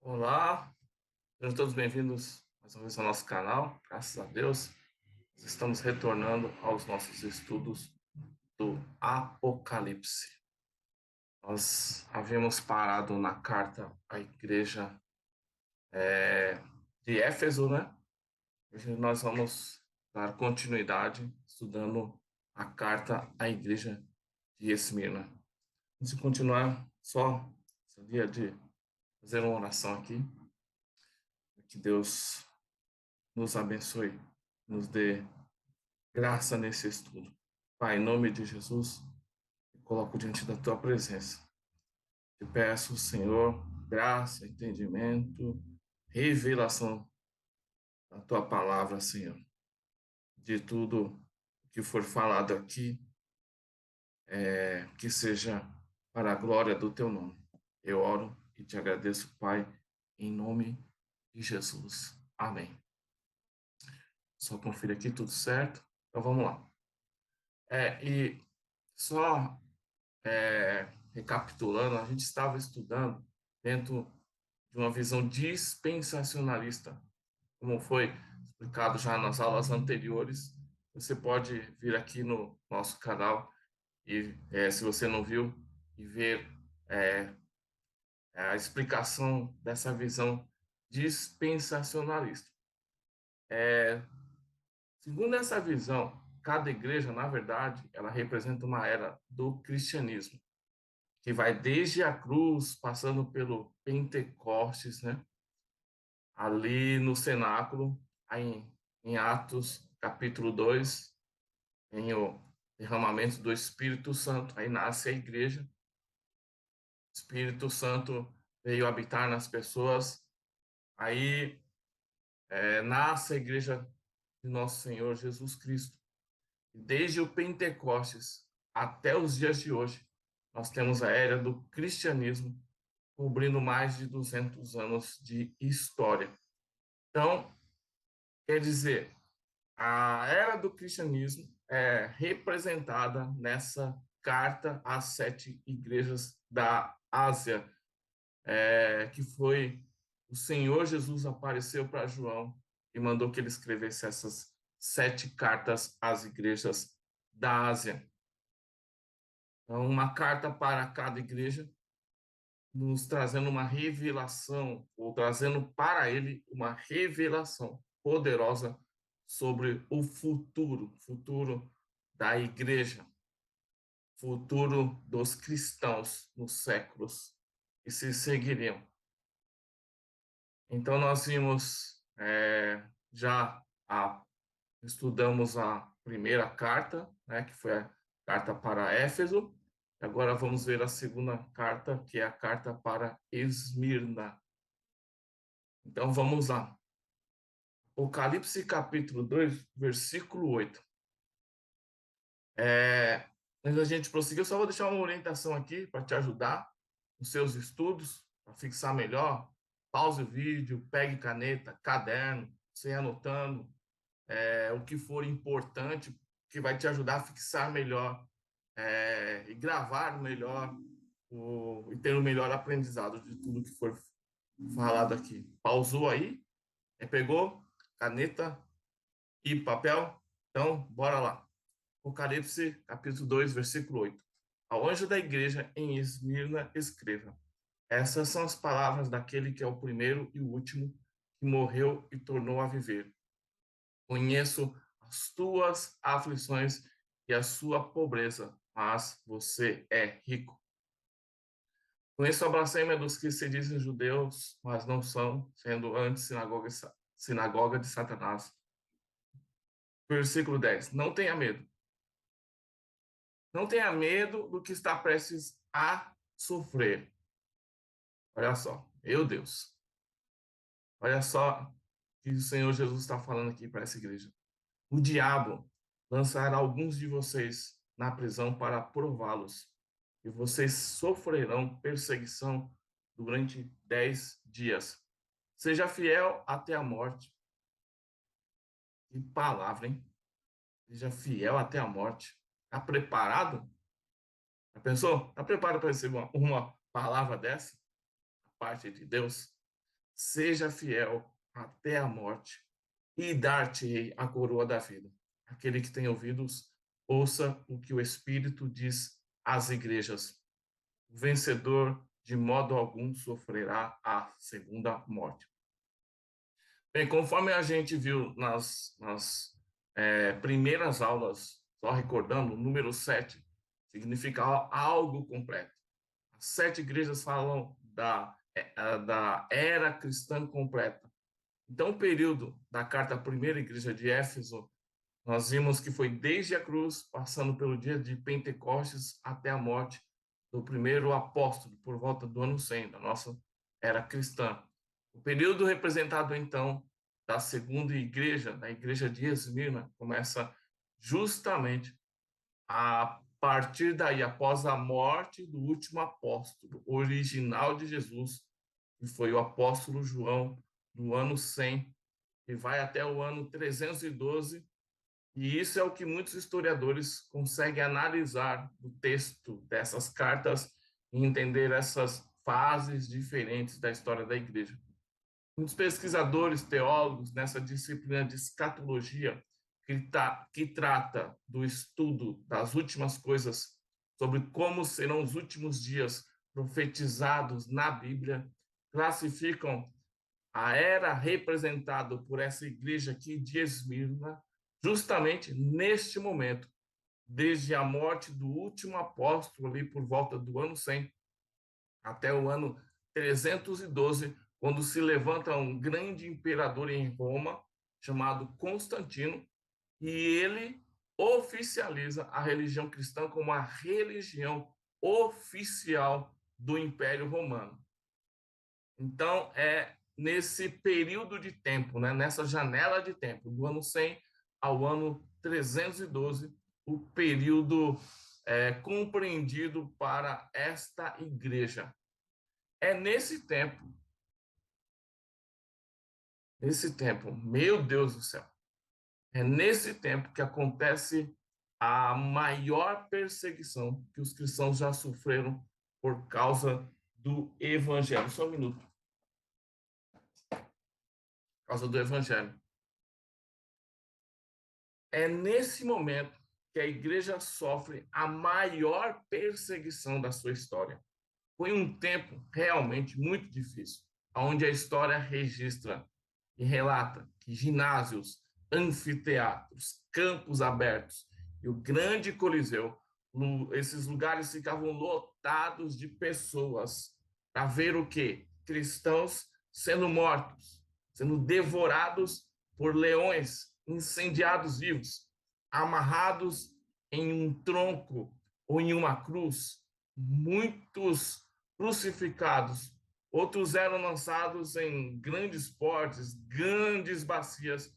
Olá, sejam todos bem-vindos mais uma vez ao nosso canal. Graças a Deus, nós estamos retornando aos nossos estudos do Apocalipse. Nós havíamos parado na carta à igreja de Éfeso, né? Hoje nós vamos dar continuidade estudando a carta à igreja de Esmirna. Antes de continuar, só gostaria de fazer uma oração aqui, que Deus nos abençoe, nos dê graça nesse estudo. Pai, em nome de Jesus, eu coloco diante da tua presença. Te peço, Senhor, graça, entendimento, revelação da tua palavra, Senhor. De tudo que for falado aqui, que seja para a glória do teu nome. Eu oro e te agradeço, Pai, em nome de Jesus. Amém. Só conferir aqui tudo certo. Então vamos lá. E só recapitulando, a gente estava estudando dentro de uma visão dispensacionalista, como foi explicado já nas aulas anteriores. Você pode vir aqui no nosso canal e, se você não viu, e ver é, a explicação dessa visão dispensacionalista. Segundo essa visão, cada igreja, na verdade, ela representa uma era do cristianismo, que vai desde a cruz, passando pelo Pentecostes, né? Ali no cenáculo, aí em Atos, capítulo 2, em o derramamento do Espírito Santo, aí nasce a igreja. O Espírito Santo veio habitar nas pessoas, aí nasce a igreja de nosso Senhor Jesus Cristo. Desde o Pentecostes até os dias de hoje, nós temos a era do cristianismo, cobrindo mais de 200 anos de história. Então, quer dizer, a era do cristianismo é representada nessa carta às 7 igrejas da Ásia, que foi o Senhor Jesus apareceu para João e mandou que ele escrevesse essas 7 cartas às igrejas da Ásia. Então, uma carta para cada igreja, nos trazendo uma revelação, ou trazendo para ele uma revelação poderosa sobre o futuro da igreja, futuro dos cristãos nos séculos que se seguiriam. Então, nós vimos, já estudamos a primeira carta, né, que foi a carta para Éfeso. Agora vamos ver a segunda carta, que é a carta para Esmirna. Então vamos lá. Apocalipse capítulo 2, versículo 8. Antes da gente prosseguir, eu só vou deixar uma orientação aqui para te ajudar nos seus estudos, para fixar melhor. Pause o vídeo, pegue caneta, caderno, você anotando o que for importante, que vai te ajudar a fixar melhor e gravar melhor e ter o melhor aprendizado de tudo que for falado aqui. Pausou aí? Pegou caneta e papel? Então, bora lá. Apocalipse, capítulo 2, versículo 8. Ao anjo da igreja em Esmirna, escreva: essas são as palavras daquele que é o primeiro e o último, que morreu e tornou a viver. Conheço as tuas aflições e a sua pobreza, mas você é rico. Conheço a blasfêmia dos que se dizem judeus, mas não são, sendo antes sinagoga de Satanás. Versículo 10. Não tenha medo. Não tenha medo do que está prestes a sofrer. Olha só, meu Deus. Olha só o que o Senhor Jesus está falando aqui para essa igreja. O diabo lançará alguns de vocês na prisão para prová-los, e vocês sofrerão perseguição durante 10 dias. Seja fiel até a morte. Que palavra, hein? Seja fiel até a morte. Está preparado? Já pensou? Está preparado para receber uma palavra dessa? Da parte de Deus? seja fiel até a morte e dar-te-ei a coroa da vida. Aquele que tem ouvidos, ouça o que o Espírito diz às igrejas. O vencedor, de modo algum, sofrerá a segunda morte. Bem, conforme a gente viu nas primeiras aulas, só recordando, o número 7 significa algo completo. As 7 igrejas falam da era cristã completa. Então, o período da carta à primeira igreja de Éfeso, nós vimos que foi desde a cruz, passando pelo dia de Pentecostes até a morte do primeiro apóstolo, por volta do ano 100, da nossa era cristã. O período representado, então, da segunda igreja, da igreja de Esmirna, começa justamente a partir daí, após a morte do último apóstolo original de Jesus, que foi o apóstolo João, no ano 100, e vai até o ano 312, e isso é o que muitos historiadores conseguem analisar do texto dessas cartas e entender essas fases diferentes da história da igreja. Muitos pesquisadores, teólogos, nessa disciplina de escatologia, que trata do estudo das últimas coisas, sobre como serão os últimos dias profetizados na Bíblia, classificam a era representada por essa igreja aqui de Esmirna, justamente neste momento, desde a morte do último apóstolo, ali por volta do ano 100, até o ano 312, quando se levanta um grande imperador em Roma, chamado Constantino, e ele oficializa a religião cristã como a religião oficial do Império Romano. Então, é nesse período de tempo, né, nessa janela de tempo, do ano 100 ao ano 312, o período compreendido para esta igreja. É nesse tempo, meu Deus do céu, é nesse tempo que acontece a maior perseguição que os cristãos já sofreram por causa do evangelho. Só um minuto. Por causa do evangelho. É nesse momento que a igreja sofre a maior perseguição da sua história. Foi um tempo realmente muito difícil, onde a história registra e relata que ginásios, anfiteatros, campos abertos e o grande Coliseu, esses lugares ficavam lotados de pessoas para ver o quê? Cristãos sendo mortos, sendo devorados por leões, incendiados vivos, amarrados em um tronco ou em uma cruz, muitos crucificados, outros eram lançados em grandes potes, grandes bacias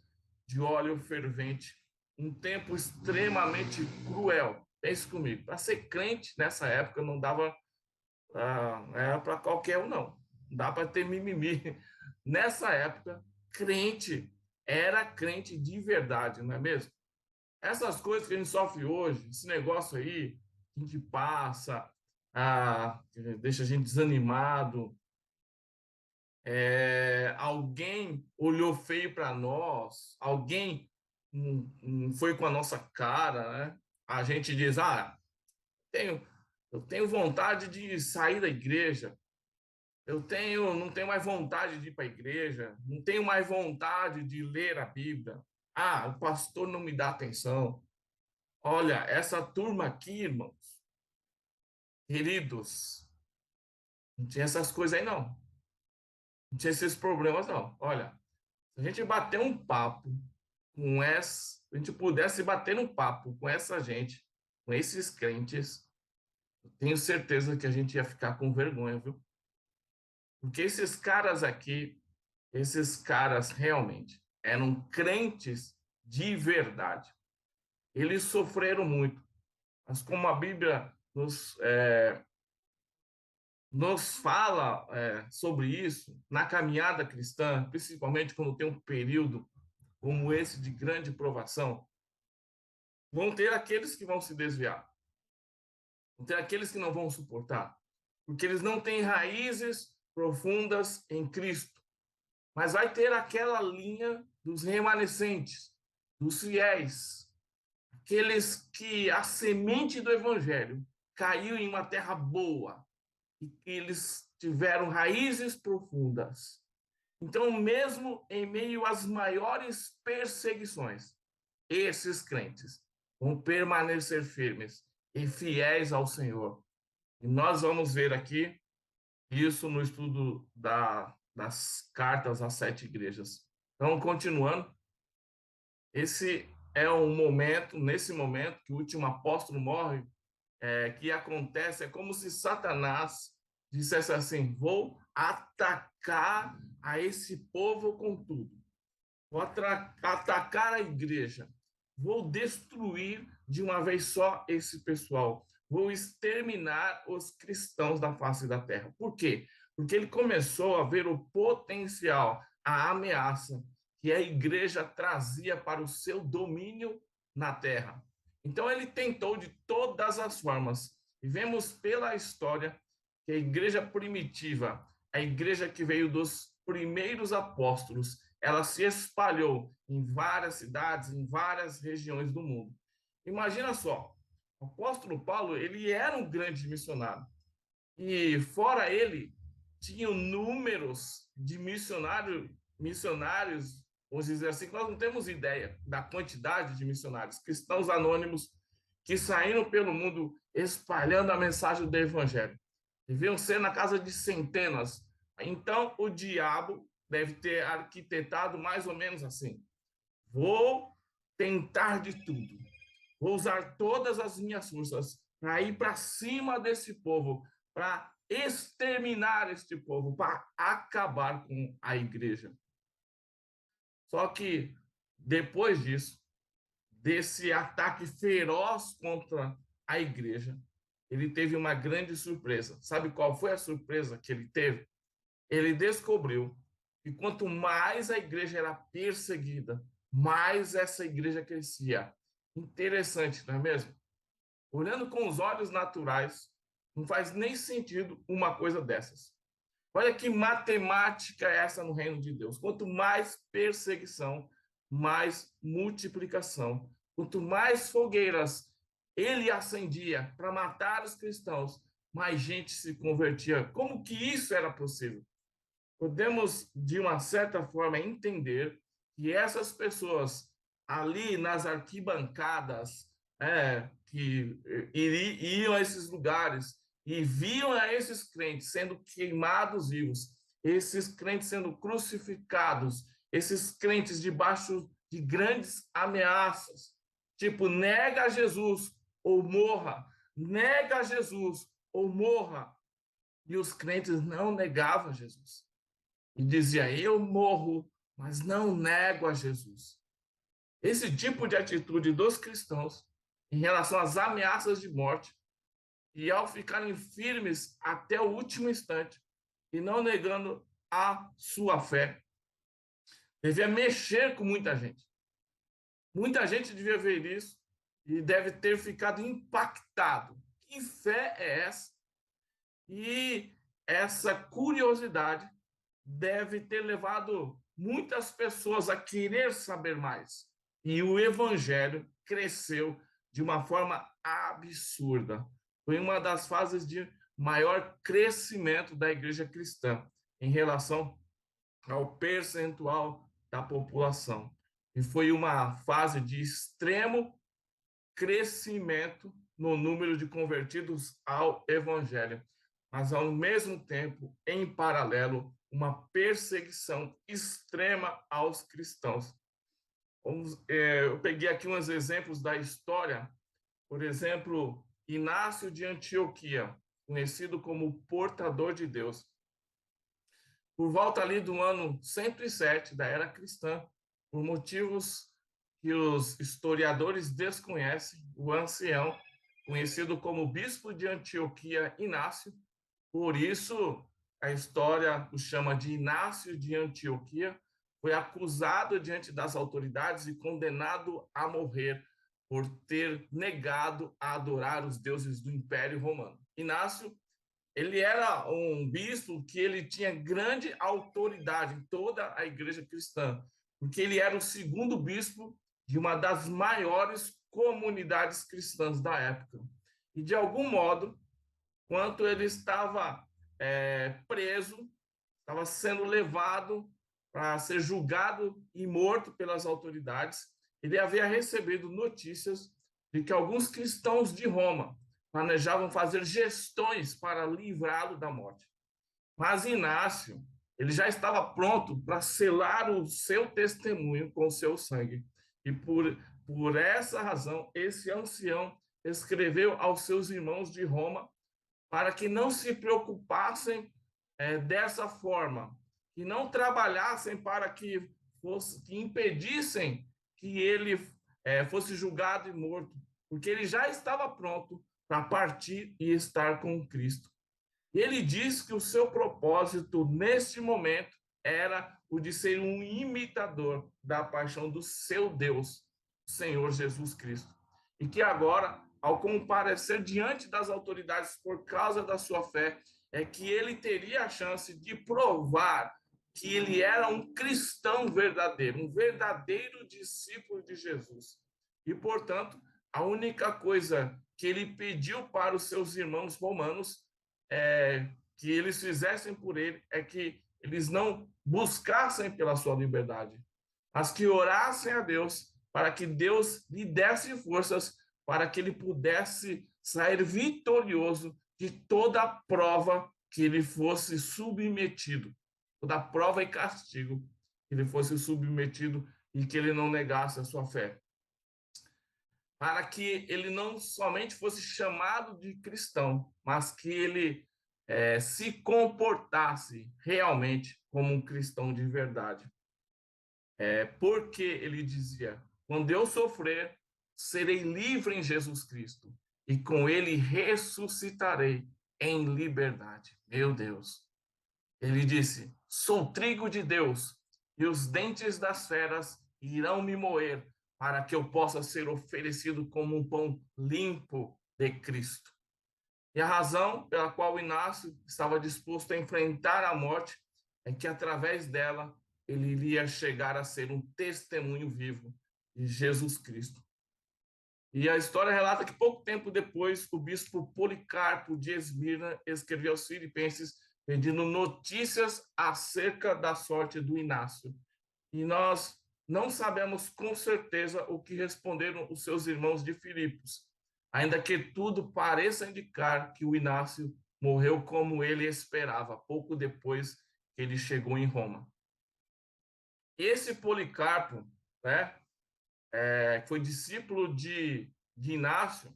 de óleo fervente. Um tempo extremamente cruel. Pense comigo. Para ser crente nessa época não dava era para qualquer um, não. Não dá para ter mimimi. Nessa época, crente era crente de verdade, não é mesmo? Essas coisas que a gente sofre hoje, esse negócio aí, a gente passa, deixa a gente desanimado, alguém olhou feio para nós, alguém não foi com a nossa cara, né? A gente diz, tenho, eu tenho vontade de sair da igreja, não tenho mais vontade de ir para a igreja, não tenho mais vontade de ler a Bíblia. O pastor não me dá atenção. Olha, essa turma aqui, irmãos, queridos, não tinha essas coisas aí, não. Não tinha esses problemas, não. Olha, se a gente bater um papo se a gente pudesse bater um papo com essa gente, com esses crentes, eu tenho certeza que a gente ia ficar com vergonha, viu? Porque esses caras realmente eram crentes de verdade. Eles sofreram muito, mas como a Bíblia nos fala sobre isso na caminhada cristã, principalmente quando tem um período como esse de grande provação, vão ter aqueles que vão se desviar, vão ter aqueles que não vão suportar, porque eles não têm raízes profundas em Cristo. Mas vai ter aquela linha dos remanescentes, dos fiéis, aqueles que a semente do evangelho caiu em uma terra boa e que eles tiveram raízes profundas. Então, mesmo em meio às maiores perseguições, esses crentes vão permanecer firmes e fiéis ao Senhor. E nós vamos ver aqui isso no estudo das cartas às 7 igrejas. Então, continuando, esse é um momento, nesse momento que o último apóstolo morre, que acontece, é como se Satanás dissesse assim: vou atacar a esse povo com tudo, vou atacar a igreja, vou destruir de uma vez só esse pessoal, vou exterminar os cristãos da face da terra. Por quê? Porque ele começou a ver o potencial, a ameaça que a igreja trazia para o seu domínio na terra. Então ele tentou de todas as formas. E vemos pela história que a igreja primitiva, a igreja que veio dos primeiros apóstolos, ela se espalhou em várias cidades, em várias regiões do mundo. Imagina só, o apóstolo Paulo, ele era um grande missionário. E fora ele, tinham números de missionários, vamos dizer assim, que nós não temos ideia da quantidade de missionários, cristãos anônimos que saíram pelo mundo espalhando a mensagem do evangelho. Deviam ser na casa de centenas. Então, o diabo deve ter arquitetado mais ou menos assim: vou tentar de tudo, vou usar todas as minhas forças para ir para cima desse povo, para exterminar este povo, para acabar com a igreja. Só que depois disso, desse ataque feroz contra a igreja, ele teve uma grande surpresa. Sabe qual foi a surpresa que ele teve? Ele descobriu que quanto mais a igreja era perseguida, mais essa igreja crescia. Interessante, não é mesmo? Olhando com os olhos naturais, não faz nem sentido uma coisa dessas. Olha que matemática é essa no reino de Deus. Quanto mais perseguição, mais multiplicação. Quanto mais fogueiras ele acendia para matar os cristãos, mais gente se convertia. Como que isso era possível? Podemos, de uma certa forma, entender que essas pessoas ali nas arquibancadas, que iam a esses lugares e viam a esses crentes sendo queimados vivos, esses crentes sendo crucificados, esses crentes debaixo de grandes ameaças, tipo, nega Jesus ou morra, nega Jesus ou morra. E os crentes não negavam Jesus e dizia: eu morro, mas não nego a Jesus. Esse tipo de atitude dos cristãos em relação às ameaças de morte, e ao ficarem firmes até o último instante e não negando a sua fé, devia mexer com muita gente. Muita gente devia ver isso e deve ter ficado impactado. Que fé é essa? E essa curiosidade deve ter levado muitas pessoas a querer saber mais. E o evangelho cresceu de uma forma absurda. Foi uma das fases de maior crescimento da igreja cristã em relação ao percentual da população. E foi uma fase de extremo crescimento no número de convertidos ao evangelho, mas ao mesmo tempo, em paralelo, uma perseguição extrema aos cristãos. Eu peguei aqui uns exemplos da história. Por exemplo, Inácio de Antioquia, conhecido como portador de Deus. Por volta ali do ano 107 da era cristã, por motivos que os historiadores desconhecem, o ancião, conhecido como bispo de Antioquia, Inácio, por isso a história o chama de Inácio de Antioquia, foi acusado diante das autoridades e condenado a morrer por ter negado a adorar os deuses do Império Romano. Inácio ele era um bispo que ele tinha grande autoridade em toda a igreja cristã, porque ele era o segundo bispo de uma das maiores comunidades cristãs da época. E, de algum modo, quando ele estava preso, estava sendo levado para ser julgado e morto pelas autoridades, ele havia recebido notícias de que alguns cristãos de Roma planejavam fazer gestões para livrá-lo da morte. Mas Inácio, ele já estava pronto para selar o seu testemunho com o seu sangue. E por essa razão, esse ancião escreveu aos seus irmãos de Roma para que não se preocupassem dessa forma, que não trabalhassem para que impedissem que ele fosse julgado e morto, porque ele já estava pronto para partir e estar com Cristo. Ele diz que o seu propósito neste momento era o de ser um imitador da paixão do seu Deus, o Senhor Jesus Cristo. E que agora, ao comparecer diante das autoridades por causa da sua fé, é que ele teria a chance de provar que ele era um cristão verdadeiro, um verdadeiro discípulo de Jesus. E, portanto, a única coisa que ele pediu para os seus irmãos romanos que eles fizessem por ele é que eles não buscassem pela sua liberdade, mas que orassem a Deus para que Deus lhe desse forças para que ele pudesse sair vitorioso de toda a prova que ele fosse submetido, toda a prova e castigo que ele fosse submetido e que ele não negasse a sua fé. Para que ele não somente fosse chamado de cristão, mas que ele se comportasse realmente como um cristão de verdade. Porque ele dizia: quando eu sofrer, serei livre em Jesus Cristo, e com ele ressuscitarei em liberdade. Meu Deus. Ele disse: sou trigo de Deus, e os dentes das feras irão me moer, para que eu possa ser oferecido como um pão limpo de Cristo. E a razão pela qual Inácio estava disposto a enfrentar a morte é que, através dela, ele iria chegar a ser um testemunho vivo de Jesus Cristo. E a história relata que, pouco tempo depois, o bispo Policarpo de Esmirna escreveu aos Filipenses pedindo notícias acerca da sorte do Inácio. E nós não sabemos com certeza o que responderam os seus irmãos de Filipos, ainda que tudo pareça indicar que o Inácio morreu como ele esperava, pouco depois que ele chegou em Roma. Esse Policarpo, né, foi discípulo de Inácio.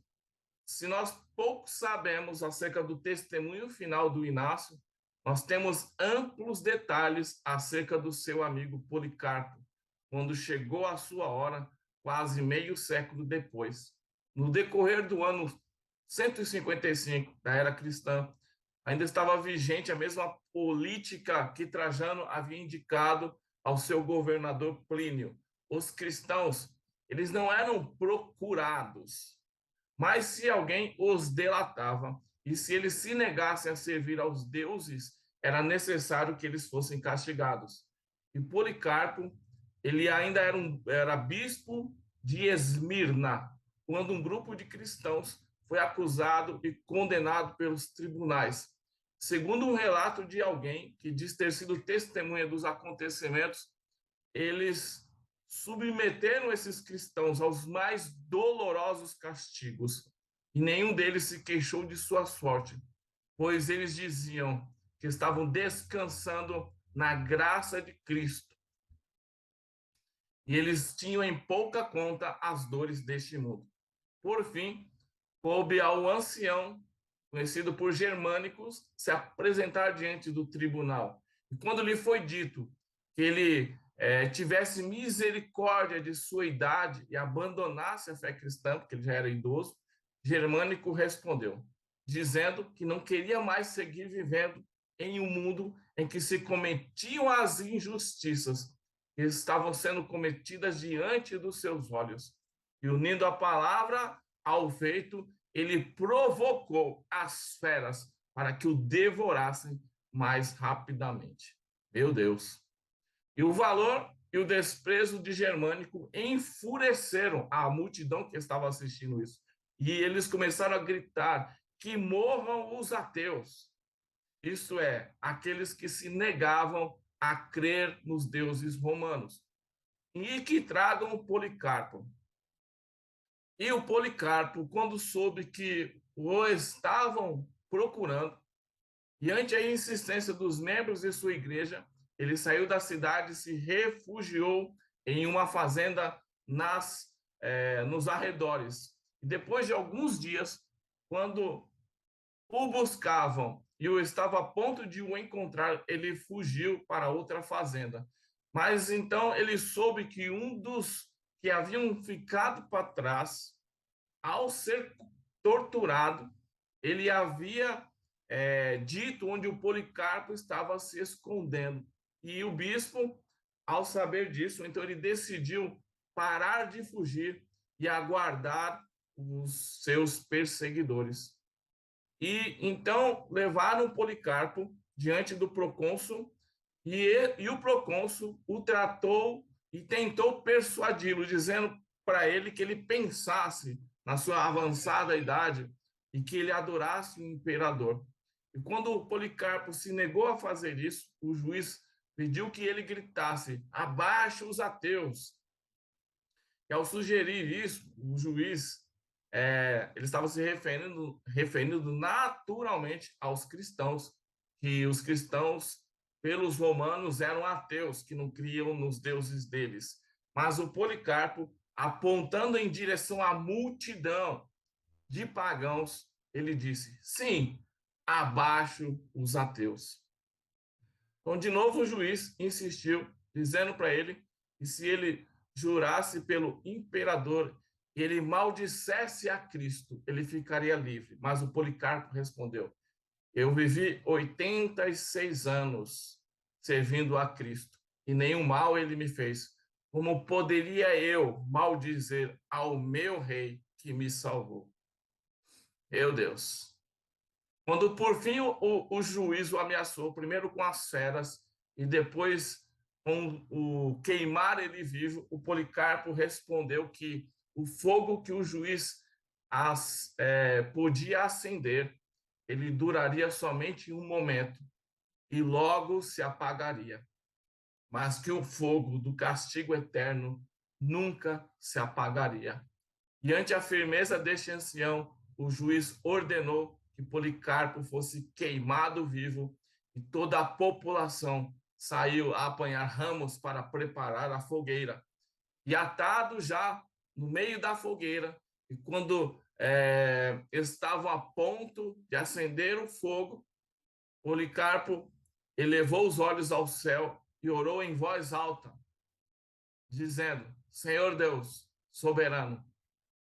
Se nós pouco sabemos acerca do testemunho final do Inácio, nós temos amplos detalhes acerca do seu amigo Policarpo, quando chegou a sua hora, quase meio século depois. No decorrer do ano 155 da era cristã, ainda estava vigente a mesma política que Trajano havia indicado ao seu governador Plínio. Os cristãos, eles não eram procurados, mas se alguém os delatava e se eles se negassem a servir aos deuses, era necessário que eles fossem castigados. E Policarpo, ele ainda era bispo de Esmirna, quando um grupo de cristãos foi acusado e condenado pelos tribunais. Segundo um relato de alguém que diz ter sido testemunha dos acontecimentos, eles submeteram esses cristãos aos mais dolorosos castigos, e nenhum deles se queixou de sua sorte, pois eles diziam que estavam descansando na graça de Cristo, e eles tinham em pouca conta as dores deste mundo. Por fim, coube ao ancião, conhecido por germânicos, se apresentar diante do tribunal. E quando lhe foi dito que ele tivesse misericórdia de sua idade e abandonasse a fé cristã, porque ele já era idoso, Germânico respondeu, dizendo que não queria mais seguir vivendo em um mundo em que se cometiam as injustiças que estavam sendo cometidas diante dos seus olhos. E unindo a palavra ao feito, ele provocou as feras para que o devorassem mais rapidamente. Meu Deus! E o valor e o desprezo de Germânico enfureceram a multidão que estava assistindo isso. E eles começaram a gritar: que morram os ateus. Isto é, aqueles que se negavam a crer nos deuses romanos. E que tragam o Policarpo. E o Policarpo, quando soube que o estavam procurando, e ante a insistência dos membros de sua igreja, ele saiu da cidade e se refugiou em uma fazenda nos arredores. E depois de alguns dias, quando o buscavam e o estava a ponto de o encontrar, ele fugiu para outra fazenda. Mas então ele soube que um dos que haviam ficado para trás, ao ser torturado, ele havia dito onde o Policarpo estava se escondendo. E o bispo, ao saber disso, então ele decidiu parar de fugir e aguardar os seus perseguidores. E então levaram Policarpo diante do procônsul e o procônsul o tratou e tentou persuadi-lo, dizendo para ele que ele pensasse na sua avançada idade e que ele adorasse o imperador. E quando o Policarpo se negou a fazer isso, o juiz pediu que ele gritasse: abaixo os ateus. E ao sugerir isso, o juiz ele estava se referindo naturalmente aos cristãos, que os cristãos, pelos romanos, eram ateus, que não criam nos deuses deles. Mas o Policarpo, apontando em direção à multidão de pagãos, ele disse: sim, abaixo os ateus. Então, de novo, o juiz insistiu, dizendo para ele que se ele jurasse pelo imperador e ele maldissesse a Cristo, ele ficaria livre. Mas o Policarpo respondeu: eu vivi 86 anos servindo a Cristo e nenhum mal ele me fez. Como poderia eu maldizer ao meu rei que me salvou? Meu Deus! Quando por fim o juiz o ameaçou, primeiro com as feras e depois com o queimar ele vivo, o Policarpo respondeu que o fogo que o juiz podia acender, ele duraria somente um momento e logo se apagaria, mas que o fogo do castigo eterno nunca se apagaria. E ante a firmeza deste ancião, o juiz ordenou que Policarpo fosse queimado vivo e toda a população saiu a apanhar ramos para preparar a fogueira. E atado já no meio da fogueira, e quando estavam a ponto de acender o fogo, Policarpo elevou os olhos ao céu e orou em voz alta, dizendo: Senhor Deus, soberano,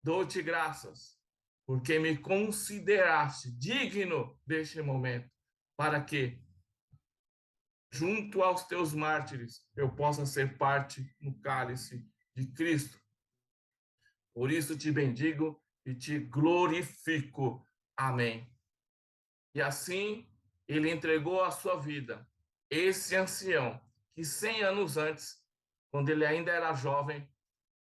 dou-te graças, porque me consideraste digno deste momento, para que, junto aos teus mártires, eu possa ser parte no cálice de Cristo. Por isso te bendigo e te glorifico. Amém. E assim ele entregou a sua vida, esse ancião, que 100 anos antes, quando ele ainda era jovem,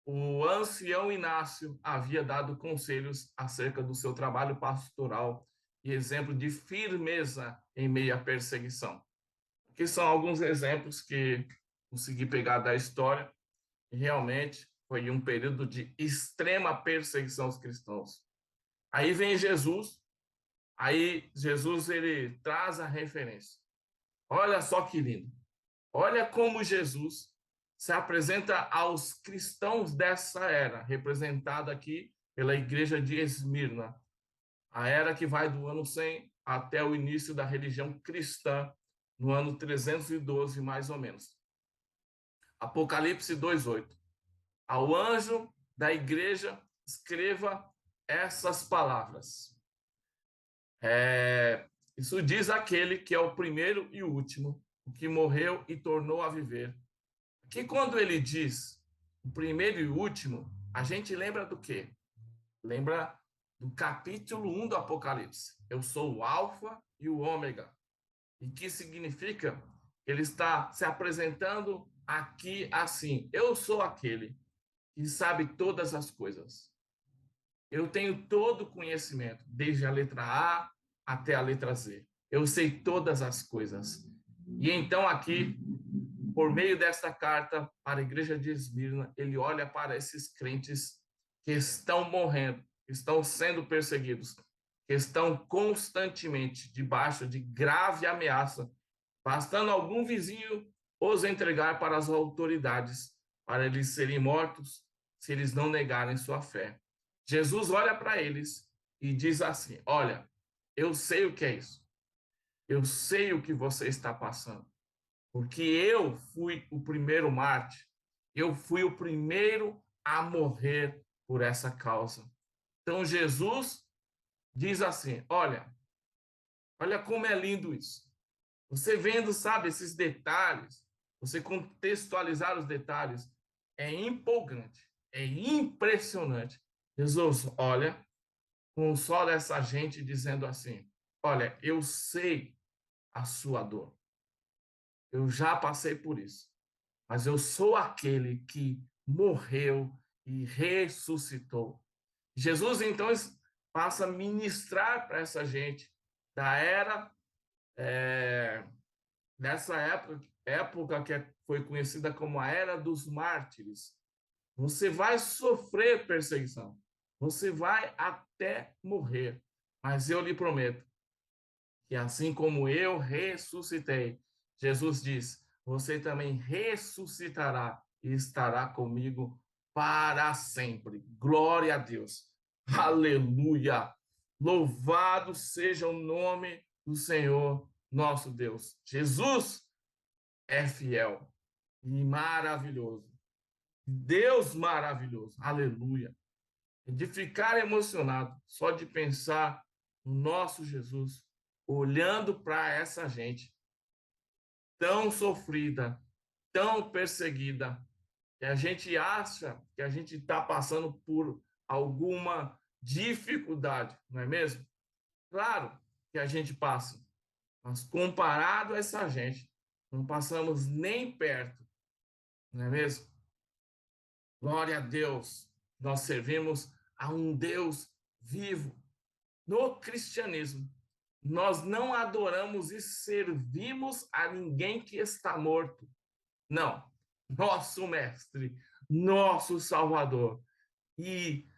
o ancião Inácio havia dado conselhos acerca do seu trabalho pastoral e exemplo de firmeza em meio à perseguição. Aqui são alguns exemplos que consegui pegar da história, e realmente foi um período de extrema perseguição aos cristãos. Aí vem Jesus, ele traz a referência. Olha só que lindo. Olha como Jesus se apresenta aos cristãos dessa era, representada aqui pela igreja de Esmirna, a era que vai do ano 100 até o início da religião cristã, no ano 312, mais ou menos. Apocalipse 2:8. Ao anjo da igreja, escreva essas palavras. Isso diz aquele que é o primeiro e o último, o que morreu e tornou a viver. Que quando ele diz o primeiro e o último, a gente lembra do quê? Lembra do capítulo 1 do Apocalipse. Eu sou o Alfa e o ômega. E que significa? Ele está se apresentando aqui assim: eu sou aquele que sabe todas as coisas. Eu tenho todo o conhecimento, desde a letra A até a letra Z. Eu sei todas as coisas. E então, aqui, por meio desta carta para a igreja de Esmirna, ele olha para esses crentes que estão morrendo, que estão sendo perseguidos, que estão constantemente debaixo de grave ameaça, bastando algum vizinho os entregar para as autoridades, para eles serem mortos, se eles não negarem sua fé. Jesus olha para eles e diz assim: olha, eu sei o que é isso. Eu sei o que você está passando, porque eu fui o primeiro mártir. Eu fui o primeiro a morrer por essa causa. Então Jesus diz assim: olha como é lindo isso. Você vendo, sabe, esses detalhes, você contextualizar os detalhes, é empolgante, é impressionante. Jesus olha, consola essa gente dizendo assim: olha, eu sei a sua dor, eu já passei por isso, mas eu sou aquele que morreu e ressuscitou. Jesus então passa a ministrar para essa gente da era, dessa época que foi conhecida como a Era dos Mártires. Você vai sofrer perseguição, você vai até morrer, mas eu lhe prometo que assim como eu ressuscitei, Jesus diz, você também ressuscitará e estará comigo para sempre. Glória a Deus. Aleluia. Louvado seja o nome do Senhor nosso Deus. Jesus é fiel e maravilhoso. Deus maravilhoso. Aleluia. De ficar emocionado só de pensar no nosso Jesus, olhando para essa gente tão sofrida, tão perseguida, que a gente acha que a gente está passando por alguma dificuldade, não é mesmo? Claro que a gente passa, mas comparado a essa gente, não passamos nem perto, não é mesmo? Glória a Deus, nós servimos a um Deus vivo. No cristianismo, nós não adoramos e servimos a ninguém que está morto. Não. Nosso Mestre, nosso Salvador e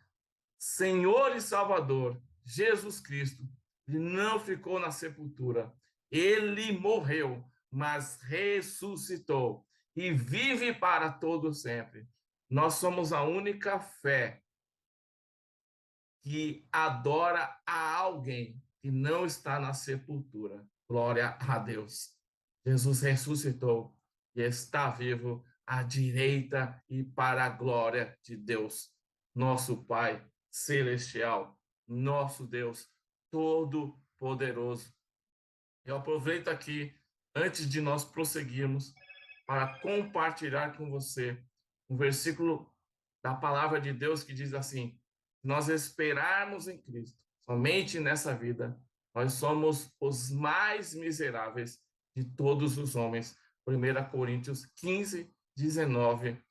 Senhor e Salvador, Jesus Cristo, ele não ficou na sepultura. Ele morreu, mas ressuscitou e vive para todo sempre. Nós somos a única fé que adora a alguém que não está na sepultura. Glória a Deus. Jesus ressuscitou e está vivo à direita e para a glória de Deus, nosso Pai celestial, nosso Deus todo-poderoso. Eu aproveito aqui, antes de nós prosseguirmos, para compartilhar com você um versículo da palavra de Deus que diz assim: nós esperarmos em Cristo, somente nessa vida, nós somos os mais miseráveis de todos os homens. 1 Coríntios 15, 19.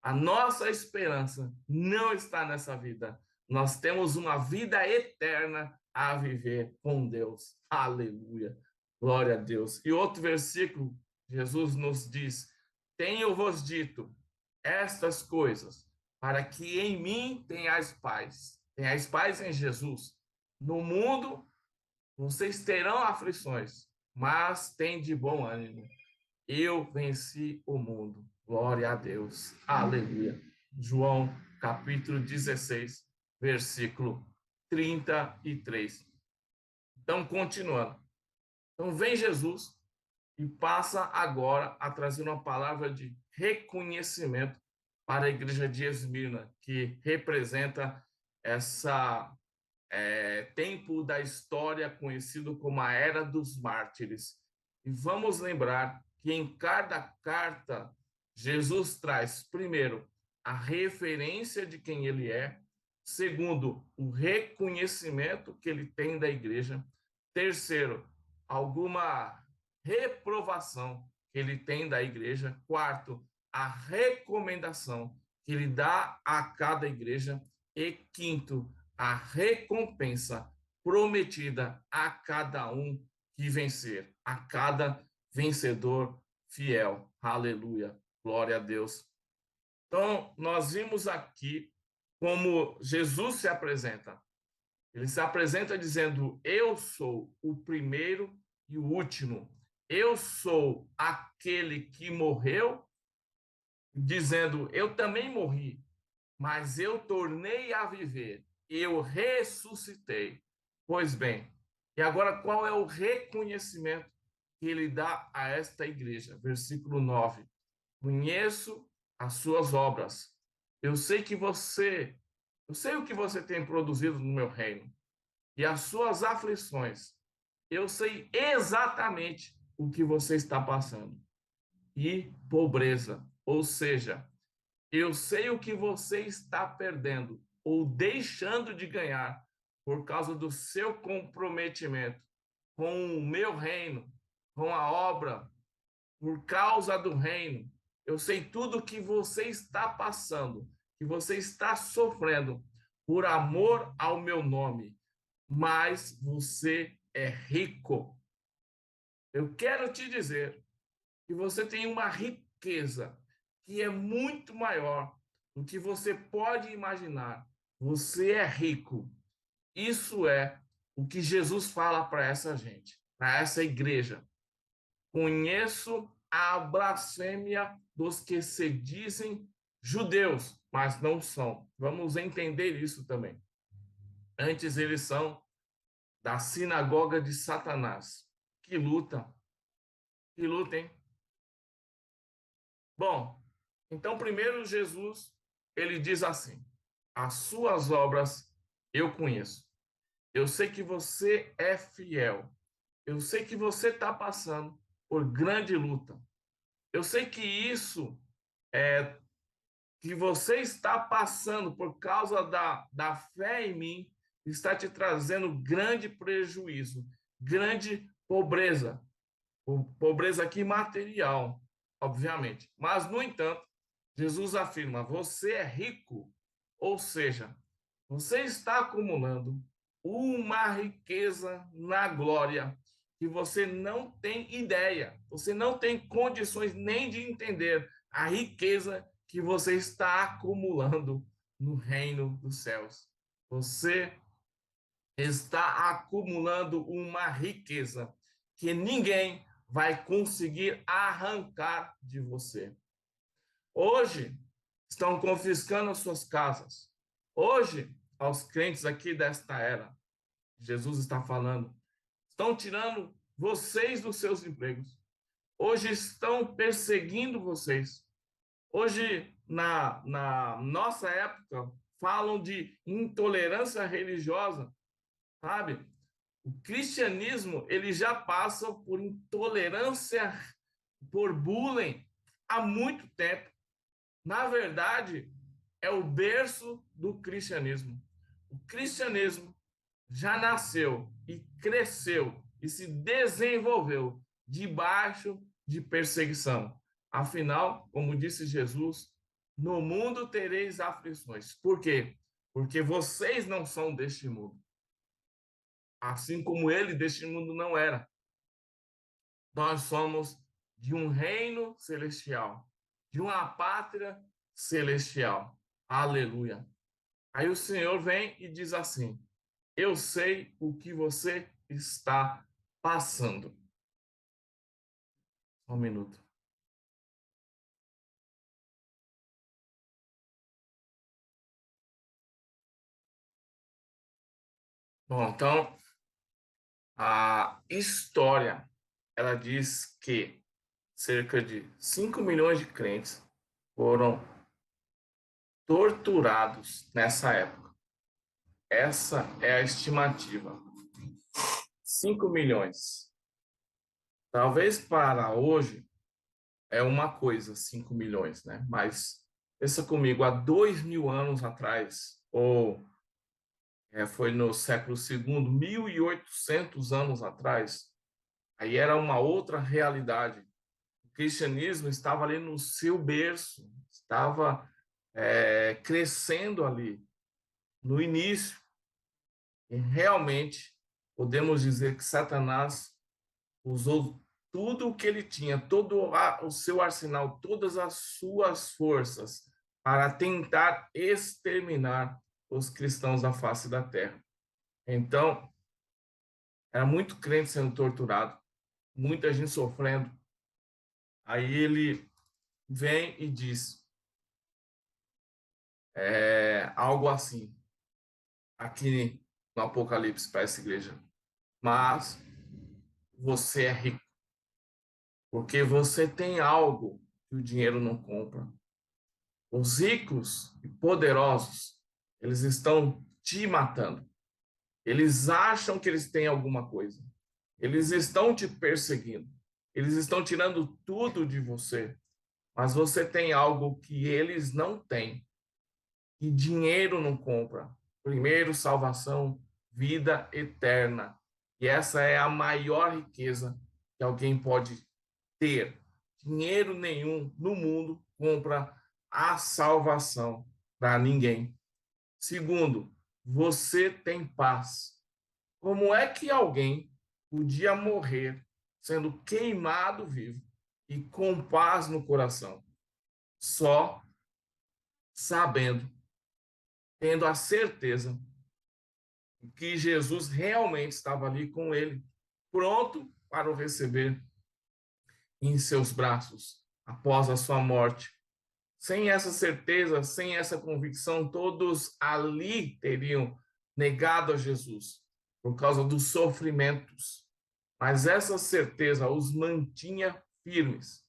A nossa esperança não está nessa vida. Nós temos uma vida eterna a viver com Deus. Aleluia. Glória a Deus. E outro versículo, Jesus nos diz: tenho-vos dito estas coisas, para que em mim tenhais paz. Tenhais paz em Jesus. No mundo vocês terão aflições, mas tem de bom ânimo. Eu venci o mundo. Glória a Deus. Aleluia. João, capítulo 16, versículo 33. Então, continuando. Então, vem Jesus e passa agora a trazer uma palavra de reconhecimento para a igreja de Esmirna, que representa essa tempo da história conhecido como a Era dos Mártires. E vamos lembrar que em cada carta, Jesus traz, primeiro, a referência de quem ele é, segundo, o reconhecimento que ele tem da igreja, terceiro, alguma reprovação que ele tem da igreja. Quarto, a recomendação que ele dá a cada igreja. E quinto, a recompensa prometida a cada um que vencer, a cada vencedor fiel. Aleluia. Glória a Deus. Então, nós vimos aqui como Jesus se apresenta. Ele se apresenta dizendo: eu sou o primeiro e o último. Eu sou aquele que morreu, dizendo: eu também morri, mas eu tornei a viver. Eu ressuscitei. Pois bem, e agora qual é o reconhecimento que ele dá a esta igreja? Versículo 9. Conheço as suas obras. Eu sei o que você tem produzido no meu reino e as suas aflições. Eu sei exatamente o que você está passando. E pobreza, ou seja, eu sei o que você está perdendo ou deixando de ganhar por causa do seu comprometimento com o meu reino, com a obra, por causa do reino. Eu sei tudo o que você está passando, que você está sofrendo por amor ao meu nome, mas você é rico. Eu quero te dizer que você tem uma riqueza que é muito maior do que você pode imaginar. Você é rico. Isso é o que Jesus fala para essa gente, para essa igreja. Conheço a blasfêmia dos que se dizem judeus, mas não são. Vamos entender isso também. Antes eles são da sinagoga de Satanás. Que luta, hein? Bom, então primeiro Jesus, ele diz assim: as suas obras eu conheço. Eu sei que você é fiel. Eu sei que você está passando por grande luta. Eu sei que isso é que você está passando por causa da fé em mim está te trazendo grande prejuízo, grande pobreza. Pobreza aqui material, obviamente. Mas, no entanto, Jesus afirma: você é rico, ou seja, você está acumulando uma riqueza na glória que você não tem ideia, você não tem condições nem de entender a riqueza que você está acumulando no reino dos céus. Você está acumulando uma riqueza que ninguém vai conseguir arrancar de você. Hoje, estão confiscando as suas casas. Hoje, aos crentes aqui desta era, Jesus está falando, estão tirando vocês dos seus empregos. Hoje estão perseguindo vocês. Hoje, na nossa época, falam de intolerância religiosa, sabe? O cristianismo, ele já passa por intolerância, por bullying há muito tempo. Na verdade, é o berço do cristianismo. O cristianismo já nasceu e cresceu e se desenvolveu debaixo de perseguição. Afinal, como disse Jesus, no mundo tereis aflições. Por quê? Porque vocês não são deste mundo. Assim como ele deste mundo não era. Nós somos de um reino celestial, de uma pátria celestial. Aleluia. Aí o Senhor vem e diz assim: eu sei o que você está passando. Um minuto. Bom, então, a história, ela diz que cerca de 5 milhões de crentes foram torturados nessa época. Essa é a estimativa. 5 milhões. Talvez para hoje é uma coisa, 5 milhões, né? Mas pensa comigo, há 2.000 anos atrás, ou foi no século II, 1.800 anos atrás, Aí era uma outra realidade. O cristianismo estava ali no seu berço, estava crescendo ali, no início. E realmente podemos dizer que Satanás usou tudo o que ele tinha, todo o seu arsenal, todas as suas forças para tentar exterminar os cristãos da face da terra. Então, era muito crente sendo torturado, muita gente sofrendo. Aí ele vem e diz algo assim, aqui no Apocalipse para essa igreja. Mas você é rico, porque você tem algo que o dinheiro não compra. Os ricos e poderosos, eles estão te matando. Eles acham que eles têm alguma coisa. Eles estão te perseguindo. Eles estão tirando tudo de você. Mas você tem algo que eles não têm. E dinheiro não compra. Primeiro, salvação, vida eterna. E essa é a maior riqueza que alguém pode ter. Dinheiro nenhum no mundo compra a salvação para ninguém. Segundo, você tem paz. Como é que alguém podia morrer sendo queimado vivo e com paz no coração? Só sabendo, tendo a certeza que Jesus realmente estava ali com ele, pronto para o receber em seus braços após a sua morte. Sem essa certeza, sem essa convicção, todos ali teriam negado a Jesus por causa dos sofrimentos. Mas essa certeza os mantinha firmes.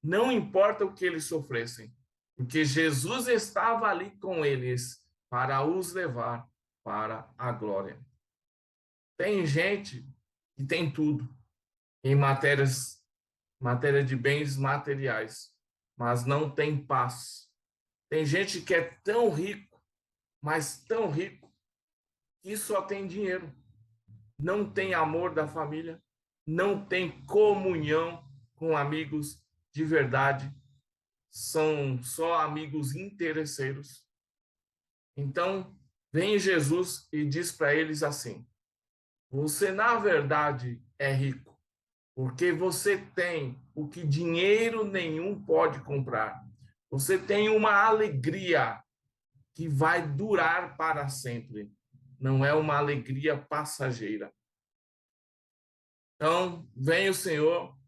Não importa o que eles sofressem, porque Jesus estava ali com eles para os levar para a glória. Tem gente que tem tudo em matéria de bens materiais, mas não tem paz. Tem gente que é tão rico, mas tão rico, que só tem dinheiro. Não tem amor da família, não tem comunhão com amigos de verdade, são só amigos interesseiros. Então, vem Jesus e diz para eles assim: você na verdade é rico, porque você tem o que dinheiro nenhum pode comprar. Você tem uma alegria que vai durar para sempre. Não é uma alegria passageira. Então, vem o Senhor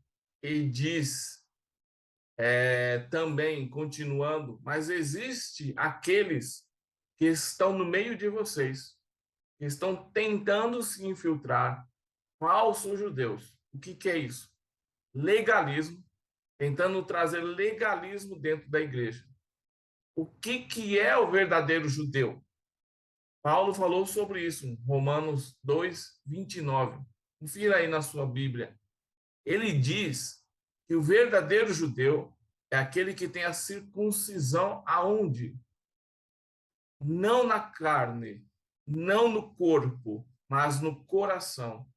e diz também, continuando, mas existe aqueles que estão no meio de vocês, que estão tentando se infiltrar, falsos judeus. O que é isso? Legalismo, tentando trazer legalismo dentro da igreja. O que é o verdadeiro judeu? Paulo falou sobre isso em Romanos 2, 29. Confira aí na sua Bíblia. Ele diz que o verdadeiro judeu é aquele que tem a circuncisão aonde? Não na carne, não no corpo, mas no coração.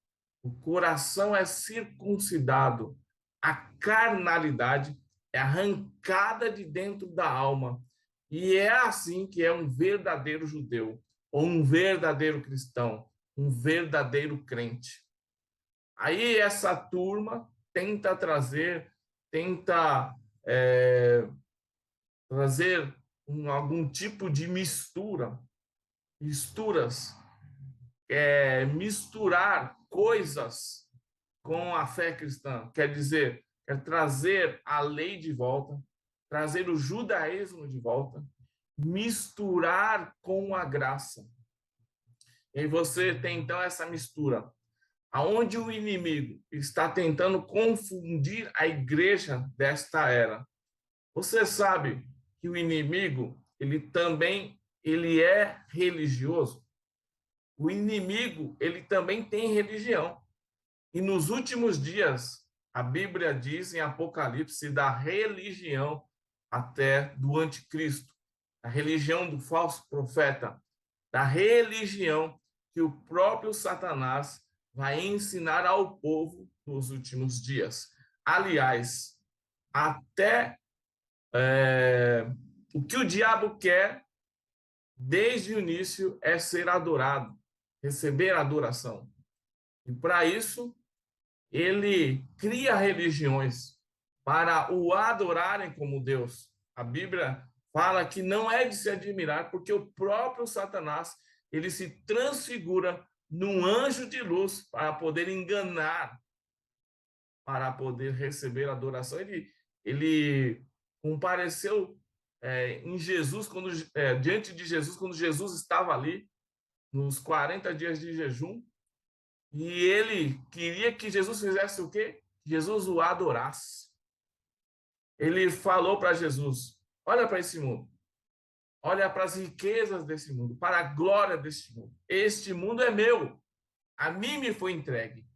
O coração é circuncidado. A carnalidade é arrancada de dentro da alma. E é assim que é um verdadeiro judeu, ou um verdadeiro cristão, um verdadeiro crente. Aí essa turma tenta trazer algum tipo de misturas, misturar coisas com a fé cristã. Quer dizer, quer trazer a lei de volta, trazer o judaísmo de volta, misturar com a graça. E você tem então essa mistura, aonde o inimigo está tentando confundir a igreja desta era. Você sabe que o inimigo, ele é religioso. O inimigo, ele também tem religião. E nos últimos dias, a Bíblia diz em Apocalipse da religião até do anticristo, a religião do falso profeta, da religião que o próprio Satanás vai ensinar ao povo nos últimos dias. Aliás, até o que o diabo quer desde o início é ser adorado, receber adoração. E para isso, ele cria religiões para o adorarem como Deus. A Bíblia fala que não é de se admirar, porque o próprio Satanás, ele se transfigura num anjo de luz para poder enganar, para poder receber adoração. Ele compareceu em Jesus, diante de Jesus, quando Jesus estava ali, nos 40 dias de jejum, e ele queria que Jesus fizesse o quê? Jesus o adorasse. Ele falou para Jesus: olha para esse mundo, olha para as riquezas desse mundo, para a glória deste mundo. Este mundo é meu, a mim me foi entregue,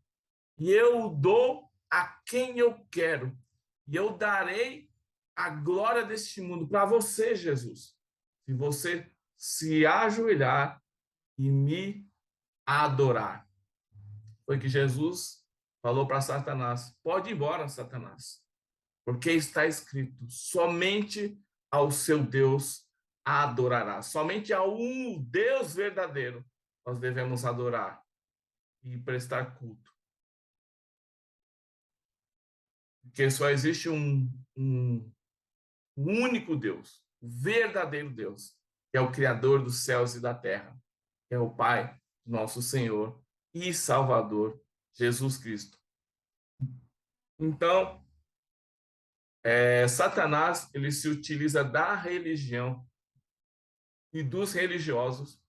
e eu o dou a quem eu quero, e eu darei a glória deste mundo para você, Jesus, se você se ajoelhar e me adorar. Foi que Jesus falou para Satanás: pode ir embora, Satanás, porque está escrito: somente ao seu Deus adorará, somente ao um Deus verdadeiro nós devemos adorar e prestar culto, porque só existe um único Deus, o verdadeiro Deus, que é o Criador dos céus e da terra, que é o Pai, nosso Senhor e Salvador, Jesus Cristo. Então, Satanás, ele se utiliza da religião e dos religiosos.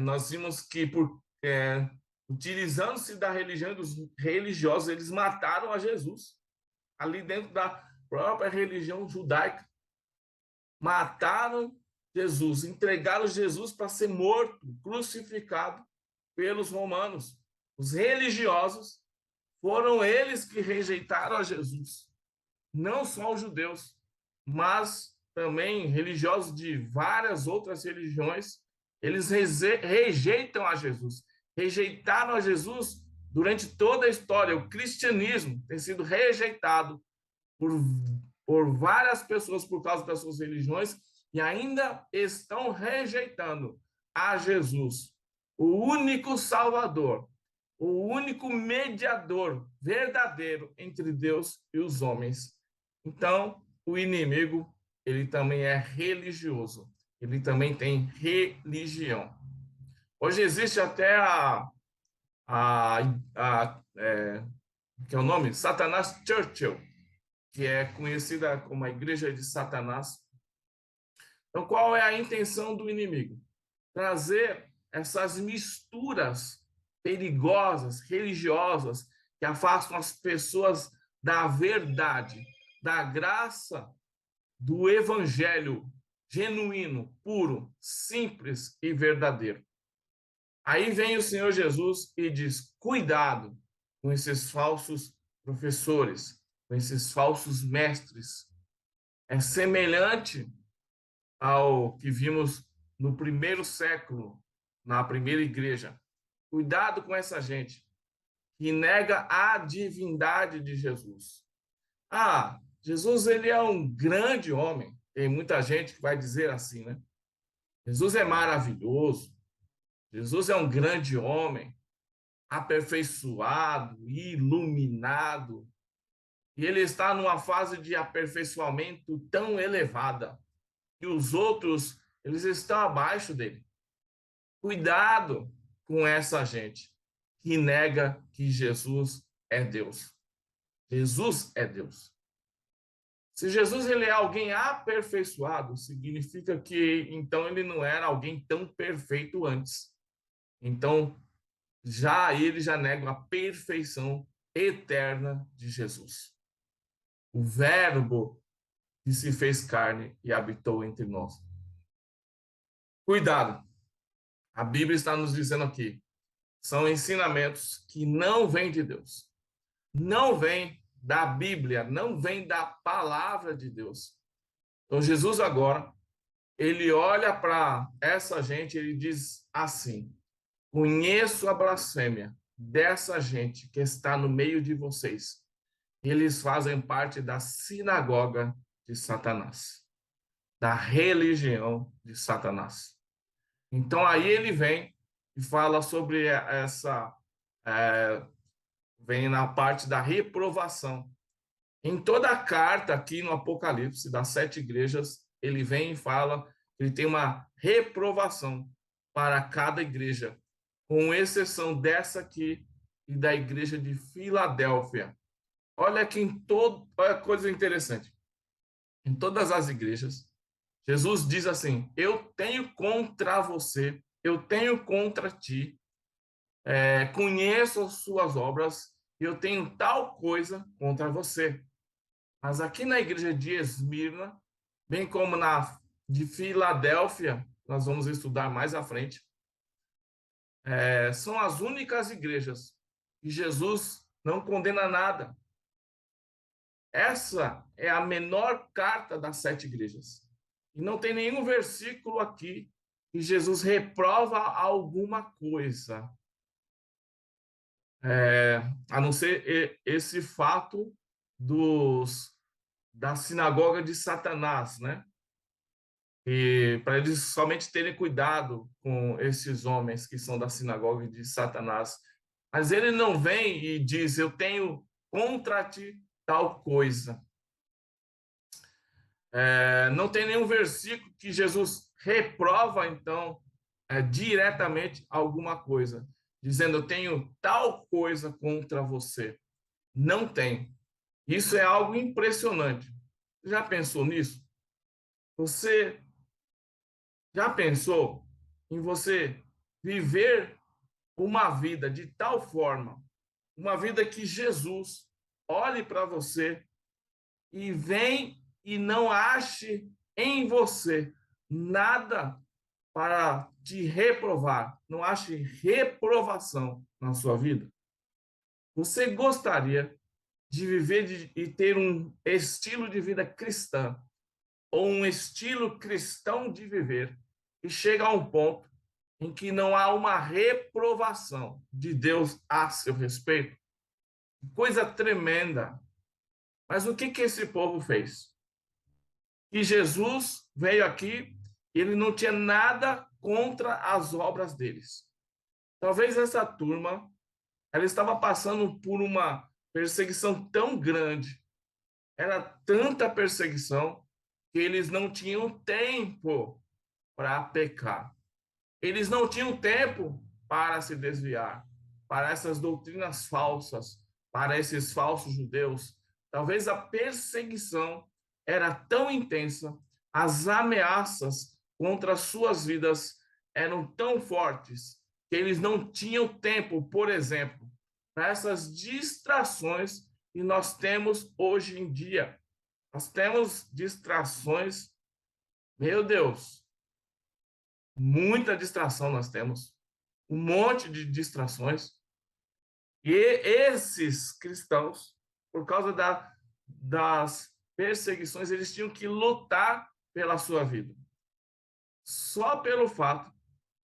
Nós vimos que, utilizando-se da religião e dos religiosos, eles mataram a Jesus, ali dentro da própria religião judaica. Mataram Jesus, entregaram Jesus para ser morto, crucificado pelos romanos. Os religiosos foram eles que rejeitaram a Jesus. Não só os judeus, mas também religiosos de várias outras religiões, eles rejeitam a Jesus. Rejeitaram a Jesus durante toda a história. O cristianismo tem sido rejeitado por, por várias pessoas por causa das suas religiões e ainda estão rejeitando a Jesus, o único Salvador, o único mediador verdadeiro entre Deus e os homens. Então, o inimigo, ele também é religioso, ele também tem religião. Hoje existe até que é o nome? Satanás Churchill, que é conhecida como a Igreja de Satanás. Então, qual é a intenção do inimigo? Trazer essas misturas perigosas, religiosas, que afastam as pessoas da verdade, da graça, do evangelho genuíno, puro, simples e verdadeiro. Aí vem o Senhor Jesus e diz: cuidado com esses falsos professores, com esses falsos mestres. É semelhante ao que vimos no primeiro século, na primeira igreja. Cuidado com essa gente que nega a divindade de Jesus. Ah, Jesus, ele é um grande homem. Tem muita gente que vai dizer assim, né? Jesus é maravilhoso. Jesus é um grande homem, aperfeiçoado, iluminado. E ele está numa fase de aperfeiçoamento tão elevada que os outros, eles estão abaixo dele. Cuidado com essa gente que nega que Jesus é Deus. Jesus é Deus. Se Jesus ele é alguém aperfeiçoado, significa que então ele não era alguém tão perfeito antes. Então, ele já nega a perfeição eterna de Jesus. O Verbo que se fez carne e habitou entre nós. Cuidado. A Bíblia está nos dizendo aqui, são ensinamentos que não vêm de Deus. Não vêm da Bíblia, não vêm da palavra de Deus. Então, Jesus agora, ele olha para essa gente, ele diz assim: Conheço a blasfêmia dessa gente que está no meio de vocês. Eles fazem parte da sinagoga de Satanás, da religião de Satanás. Então aí ele vem e fala sobre essa, vem na parte da reprovação. Em toda a carta aqui no Apocalipse das 7 igrejas, ele vem e fala que ele tem uma reprovação para cada igreja, com exceção dessa aqui e da igreja de Filadélfia. Olha que olha coisa interessante. Em todas as igrejas, Jesus diz assim: eu tenho contra você, eu tenho contra ti, conheço as suas obras, e eu tenho tal coisa contra você. Mas aqui na igreja de Esmirna, bem como na de Filadélfia, nós vamos estudar mais à frente, são as únicas igrejas que Jesus não condena nada. Essa é a menor carta das 7 igrejas. E não tem nenhum versículo aqui que Jesus reprova alguma coisa, a não ser esse fato da sinagoga de Satanás, né? E para eles somente terem cuidado com esses homens que são da sinagoga de Satanás. Mas ele não vem e diz: eu tenho contra ti tal coisa. Não tem nenhum versículo que Jesus reprova, então, diretamente alguma coisa, dizendo: eu tenho tal coisa contra você. Não tem. Isso é algo impressionante. Já pensou nisso? Você já pensou em você viver uma vida de tal forma, uma vida que Jesus olhe para você e vem e não ache em você nada para te reprovar, não ache reprovação na sua vida? Você gostaria de viver e ter um estilo de vida cristã ou um estilo cristão de viver e chega a um ponto em que não há uma reprovação de Deus a seu respeito? Coisa tremenda. Mas o que esse povo fez? E Jesus veio aqui, ele não tinha nada contra as obras deles. Talvez essa turma, ela estava passando por uma perseguição tão grande, era tanta perseguição, que eles não tinham tempo para pecar. Eles não tinham tempo para se desviar, para essas doutrinas falsas, para esses falsos judeus. Talvez a perseguição era tão intensa, as ameaças contra as suas vidas eram tão fortes, que eles não tinham tempo, por exemplo, para essas distrações que nós temos hoje em dia. Nós temos distrações, meu Deus, muita distração nós temos, um monte de distrações. E esses cristãos, por causa das perseguições, eles tinham que lutar pela sua vida. Só pelo fato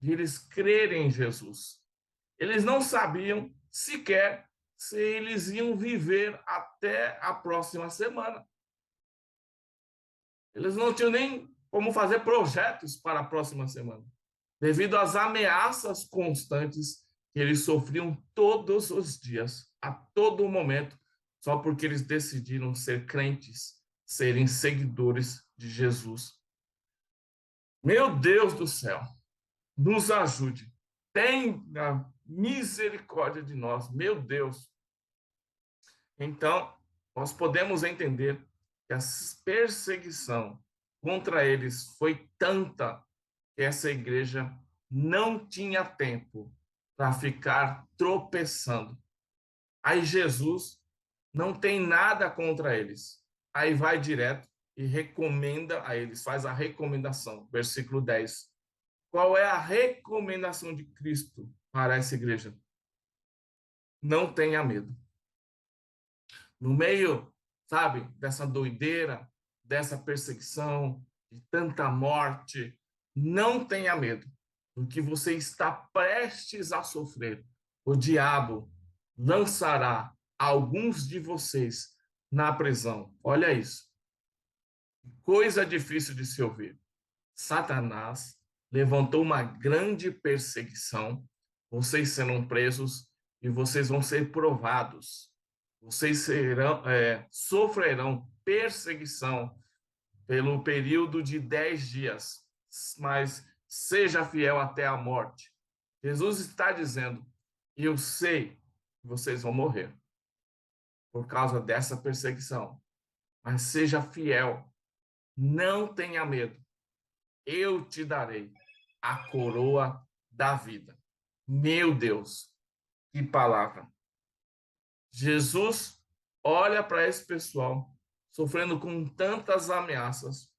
de eles crerem em Jesus. Eles não sabiam sequer se eles iam viver até a próxima semana. Eles não tinham nem como fazer projetos para a próxima semana, devido às ameaças constantes que eles sofriam todos os dias, a todo momento, só porque eles decidiram ser crentes, serem seguidores de Jesus. Meu Deus do céu, nos ajude. Tenha misericórdia de nós, meu Deus. Então, nós podemos entender que a perseguição contra eles foi tanta que essa igreja não tinha tempo para ficar tropeçando. Aí Jesus não tem nada contra eles. Aí vai direto e recomenda a eles, faz a recomendação, versículo 10. Qual é a recomendação de Cristo para essa igreja? Não tenha medo. No meio, sabe, dessa doideira, dessa perseguição, de tanta morte, não tenha medo. do que você está prestes a sofrer, o diabo lançará alguns de vocês na prisão. Olha isso. Coisa difícil de se ouvir. Satanás levantou uma grande perseguição. Vocês serão presos e vocês vão ser provados. Vocês sofrerão perseguição pelo período de 10 dias, mas seja fiel até a morte. Jesus está dizendo: eu sei que vocês vão morrer por causa dessa perseguição, mas seja fiel, não tenha medo. Eu te darei a coroa da vida. Meu Deus, que palavra! Jesus olha para esse pessoal sofrendo com tantas ameaças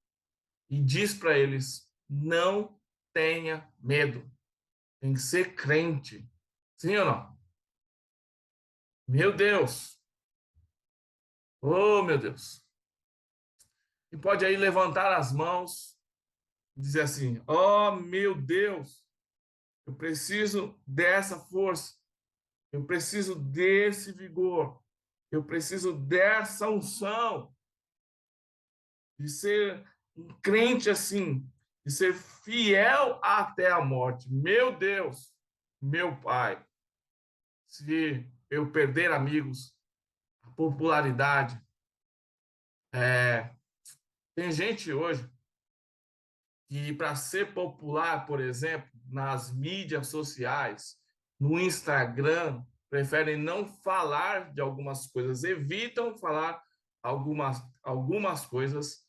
e diz para eles: não tenha medo, tem que ser crente. Sim ou não? Meu Deus! Oh, meu Deus! E pode aí levantar as mãos e dizer assim: oh, meu Deus, eu preciso dessa força, eu preciso desse vigor, eu preciso dessa unção, de ser um crente assim, de ser fiel até a morte. Meu Deus, meu Pai, se eu perder amigos, a popularidade, tem gente hoje que para ser popular, por exemplo, nas mídias sociais, no Instagram, preferem não falar de algumas coisas, evitam falar algumas coisas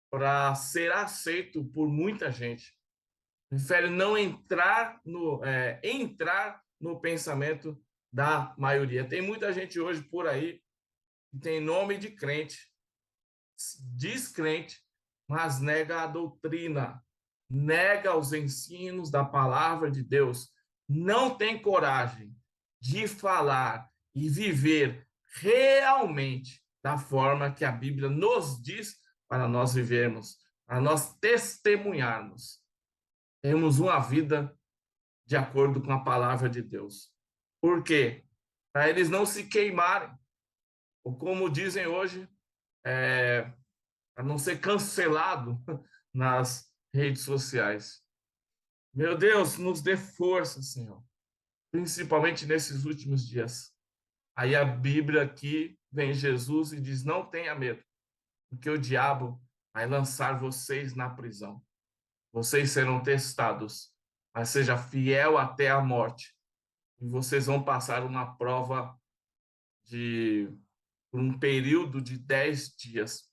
para ser aceito por muita gente. Prefere não entrar no pensamento da maioria. Tem muita gente hoje por aí que tem nome de crente, diz crente, mas nega a doutrina, nega os ensinos da palavra de Deus, não tem coragem de falar e viver realmente da forma que a Bíblia nos diz para nós vivermos, para nós testemunharmos. Temos uma vida de acordo com a palavra de Deus. Por quê? Para eles não se queimarem, ou como dizem hoje, para não ser cancelado nas redes sociais. Meu Deus, nos dê força, Senhor, principalmente nesses últimos dias. Aí a Bíblia aqui vem Jesus e diz: não tenha medo, porque o diabo vai lançar vocês na prisão. Vocês serão testados, mas seja fiel até a morte. E vocês vão passar uma prova por um período de 10 dias.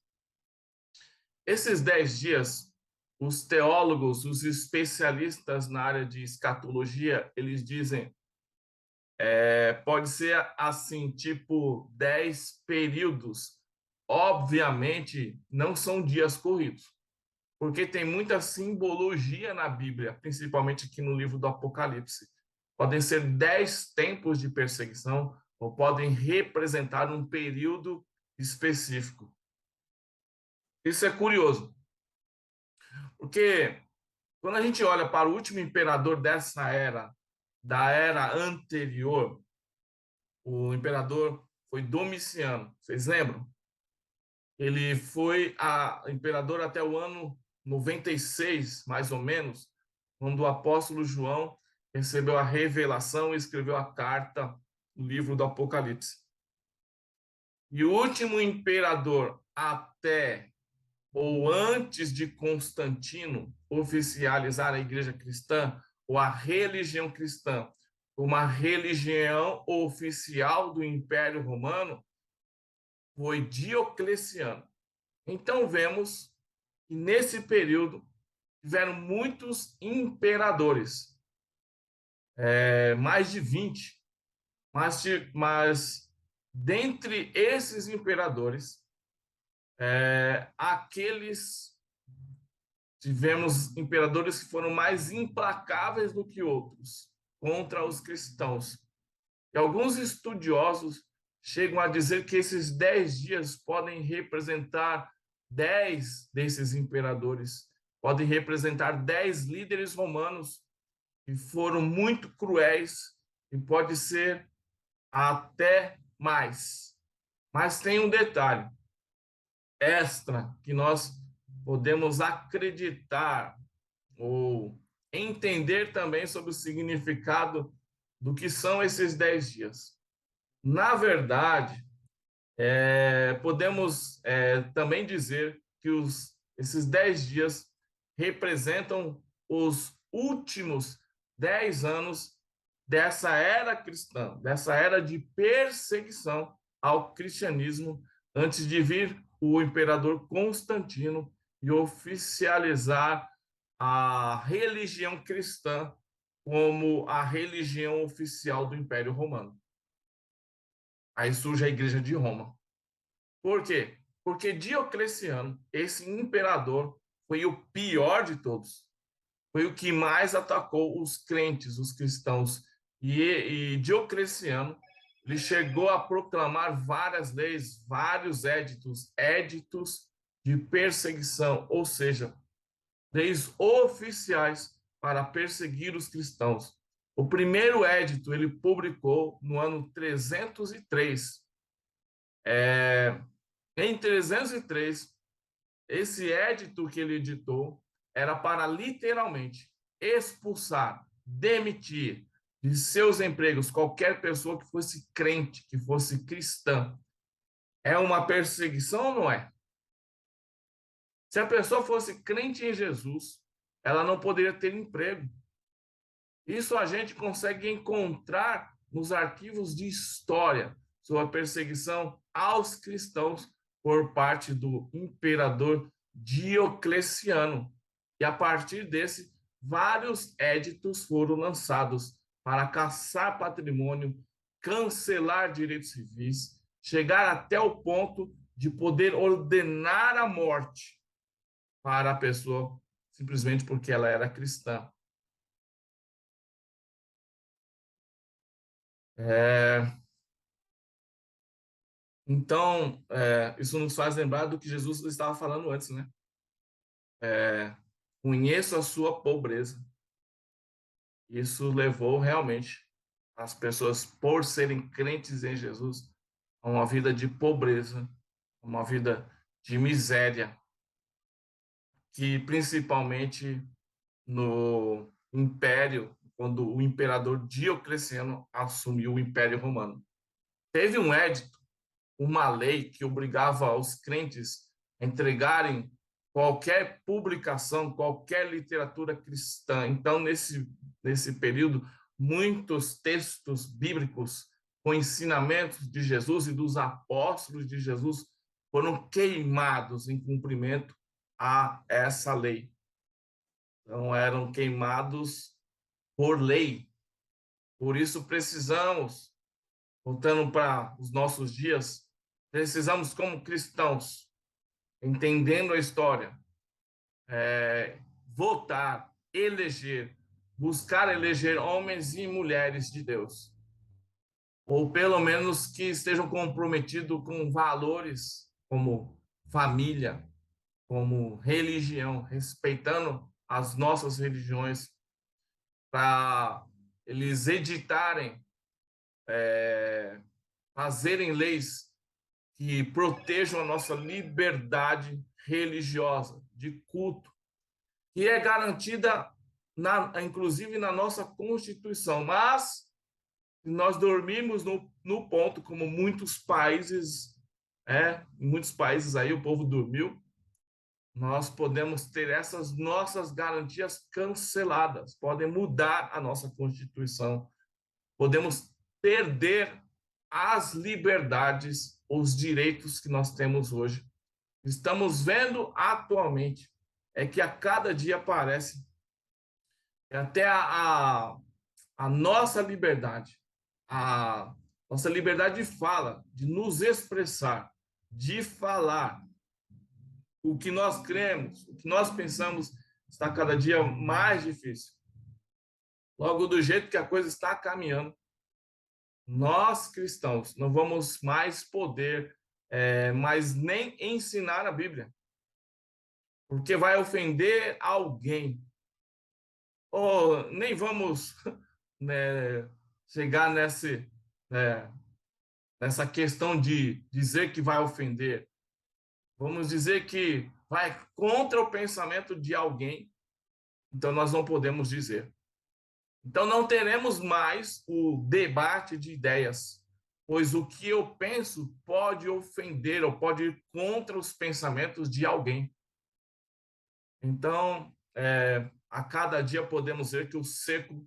Esses 10 dias, os teólogos, os especialistas na área de escatologia, eles dizem, pode ser assim, tipo 10 períodos. Obviamente, não são dias corridos, porque tem muita simbologia na Bíblia, principalmente aqui no livro do Apocalipse. Podem ser 10 tempos de perseguição, ou podem representar um período específico. Isso é curioso, porque quando a gente olha para o último imperador dessa era, da era anterior, o imperador foi Domiciano, vocês lembram? Ele foi imperador até o ano 96, mais ou menos, quando o apóstolo João recebeu a revelação e escreveu a carta, o livro do Apocalipse. E o último imperador até ou antes de Constantino oficializar a igreja cristã ou a religião cristã, uma religião oficial do Império Romano, foi Diocleciano. Então vemos que nesse período tiveram muitos imperadores, mais de 20, mas dentre esses imperadores, tivemos imperadores que foram mais implacáveis do que outros contra os cristãos. E alguns estudiosos chegam a dizer que esses 10 dias podem representar 10 desses imperadores, podem representar 10 líderes romanos que foram muito cruéis e pode ser até mais. Mas tem um detalhe extra que nós podemos acreditar ou entender também sobre o significado do que são esses 10 dias. Na verdade, podemos também dizer que esses 10 dias representam os últimos 10 anos dessa era cristã, dessa era de perseguição ao cristianismo, antes de vir o imperador Constantino e oficializar a religião cristã como a religião oficial do Império Romano. Aí surge a Igreja de Roma. Por quê? Porque Diocleciano, esse imperador, foi o pior de todos. Foi o que mais atacou os crentes, os cristãos. E Diocleciano, ele chegou a proclamar várias leis, vários éditos de perseguição, ou seja, leis oficiais para perseguir os cristãos. O primeiro édito ele publicou no ano 303. Em 303, esse édito que ele editou era para literalmente expulsar, demitir de seus empregos qualquer pessoa que fosse crente, que fosse cristã. É uma perseguição ou não é? Se a pessoa fosse crente em Jesus, ela não poderia ter emprego. Isso a gente consegue encontrar nos arquivos de história sobre a perseguição aos cristãos por parte do imperador Diocleciano. E a partir desse, vários éditos foram lançados para caçar patrimônio, cancelar direitos civis, chegar até o ponto de poder ordenar a morte para a pessoa simplesmente porque ela era cristã. Então, isso nos faz lembrar do que Jesus estava falando antes, né? Conheço a sua pobreza. Isso levou realmente as pessoas, por serem crentes em Jesus, a uma vida de pobreza, uma vida de miséria, que principalmente no Império, quando o imperador Diocleciano assumiu o Império Romano. Teve um édito, uma lei que obrigava os crentes a entregarem qualquer publicação, qualquer literatura cristã. Então, nesse período, muitos textos bíblicos com ensinamentos de Jesus e dos apóstolos de Jesus foram queimados em cumprimento a essa lei. Então, eram queimados por lei. Por isso, precisamos, voltando para os nossos dias, precisamos, como cristãos, entendendo a história, votar, eleger, buscar eleger homens e mulheres de Deus, ou pelo menos que estejam comprometidos com valores como família, como religião, respeitando as nossas religiões, para eles editarem, fazerem leis que protejam a nossa liberdade religiosa, de culto, que é garantida, inclusive, na nossa Constituição. Mas nós dormimos no ponto, como muitos países aí o povo dormiu, nós podemos ter essas nossas garantias canceladas, podem mudar a nossa Constituição, podemos perder as liberdades, os direitos que nós temos hoje. Estamos vendo atualmente que a cada dia aparece até a nossa liberdade, a nossa liberdade de fala, de nos expressar, de falar o que nós cremos, o que nós pensamos, está cada dia mais difícil. Logo, do jeito que a coisa está caminhando, nós cristãos não vamos mais poder mais nem ensinar a Bíblia, porque vai ofender alguém. ou nem vamos né, chegar nessa questão de dizer que vai ofender. Vamos dizer que vai contra o pensamento de alguém, então nós não podemos dizer. Então não teremos mais o debate de ideias, pois o que eu penso pode ofender ou pode ir contra os pensamentos de alguém. Então, a cada dia podemos ver que o cerco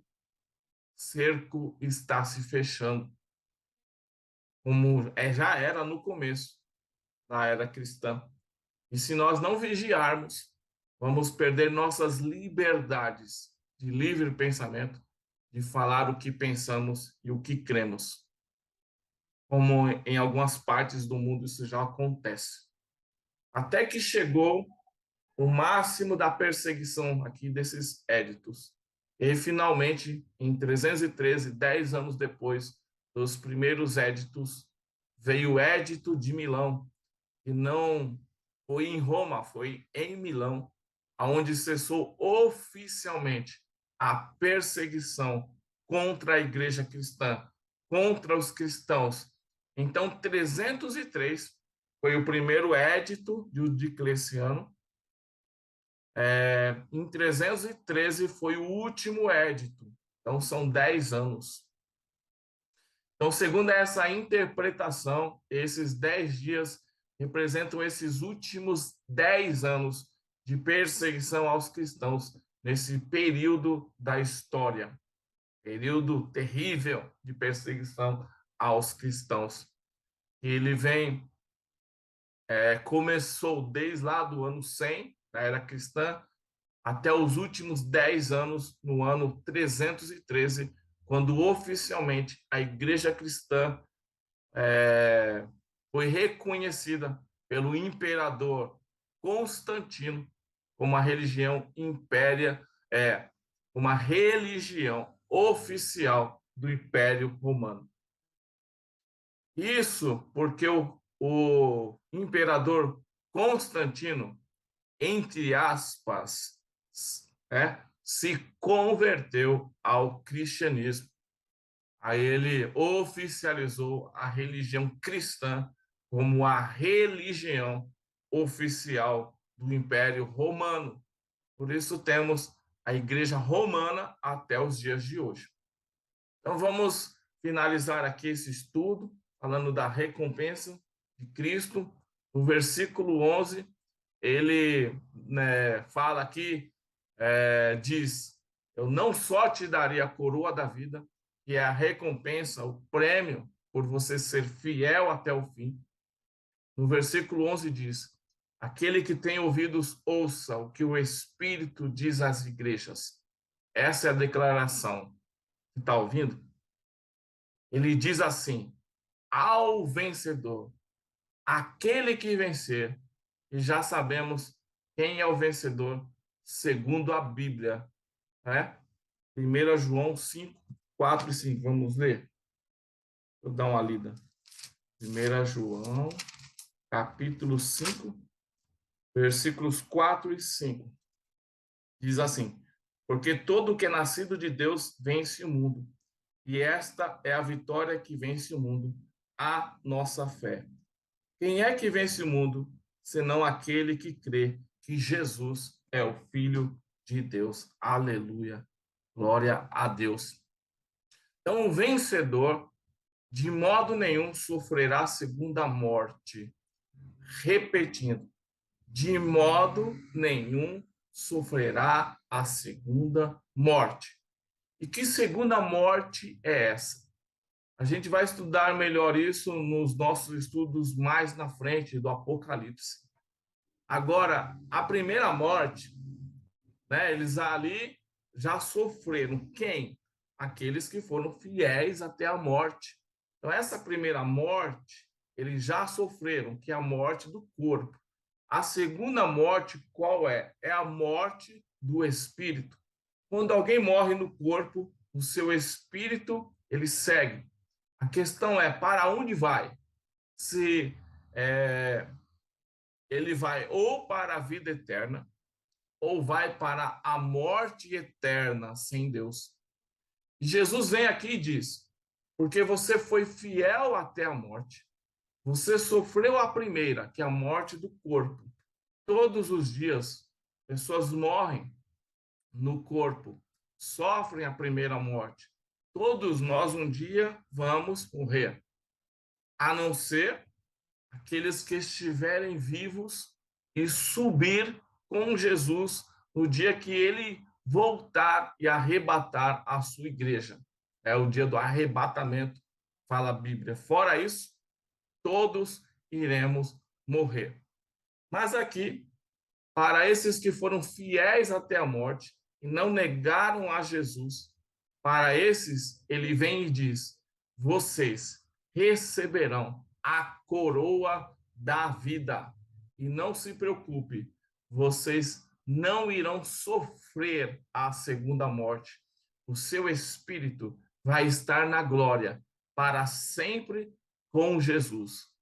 está se fechando, como já era no começo da era cristã. E se nós não vigiarmos, vamos perder nossas liberdades de livre pensamento, de falar o que pensamos e o que cremos. Como em algumas partes do mundo isso já acontece. Até que chegou o máximo da perseguição aqui desses éditos. E finalmente, em 313, 10 anos depois dos primeiros éditos, veio o Édito de Milão, que não foi em Roma, foi em Milão, onde cessou oficialmente a perseguição contra a igreja cristã, contra os cristãos. Então, 303 foi o primeiro édito de Diocleciano. Em 313 foi o último édito. Então, são 10 anos. Então, segundo essa interpretação, esses 10 dias representam esses últimos 10 anos de perseguição aos cristãos, nesse período da história, período terrível de perseguição aos cristãos. Ele começou desde lá do ano 100 da era cristã até os últimos 10 anos, no ano 313, quando oficialmente a igreja cristã foi reconhecida pelo imperador Constantino como uma religião impéria, uma religião oficial do Império Romano. Isso porque o imperador Constantino, entre aspas, se converteu ao cristianismo. Aí ele oficializou a religião cristã como a religião oficial do Império Romano. Por isso temos a Igreja Romana até os dias de hoje. Então vamos finalizar aqui esse estudo falando da recompensa de Cristo. No versículo 11, ele fala aqui, diz: eu não só te daria a coroa da vida, que é a recompensa, o prêmio por você ser fiel até o fim. No versículo 11 diz: aquele que tem ouvidos, ouça o que o Espírito diz às igrejas. Essa é a declaração. Está ouvindo? Ele diz assim: ao vencedor, aquele que vencer, e já sabemos quem é o vencedor, segundo a Bíblia, né? 1 João 5, 4 e 5. Vamos ler? Vou dar uma lida. 1 João, capítulo 5, versículos 4 e 5. Diz assim: porque todo o que é nascido de Deus vence o mundo, e esta é a vitória que vence o mundo, a nossa fé. Quem é que vence o mundo, senão aquele que crê que Jesus é o Filho de Deus? Aleluia. Glória a Deus. Então, o vencedor, de modo nenhum, sofrerá a segunda morte. Repetindo, de modo nenhum sofrerá a segunda morte. E que segunda morte é essa? A gente vai estudar melhor isso nos nossos estudos mais na frente do Apocalipse. Agora, a primeira morte, né, eles ali já sofreram. Quem? Aqueles que foram fiéis até a morte. Então, essa primeira morte, eles já sofreram, que é a morte do corpo. A segunda morte, qual é? É a morte do espírito. Quando alguém morre no corpo, o seu espírito, ele segue. A questão é, para onde vai? Se ele vai ou para a vida eterna, ou vai para a morte eterna sem Deus. E Jesus vem aqui e diz: porque você foi fiel até a morte, você sofreu a primeira, que é a morte do corpo. Todos os dias, pessoas morrem no corpo, sofrem a primeira morte. Todos nós um dia vamos morrer, a não ser aqueles que estiverem vivos e subir com Jesus no dia que ele voltar e arrebatar a sua igreja. É o dia do arrebatamento, fala a Bíblia. Fora isso, todos iremos morrer. Mas aqui, para esses que foram fiéis até a morte e não negaram a Jesus, para esses ele vem e diz: vocês receberão a coroa da vida. E não se preocupe, vocês não irão sofrer a segunda morte. O seu espírito vai estar na glória para sempre com Jesus.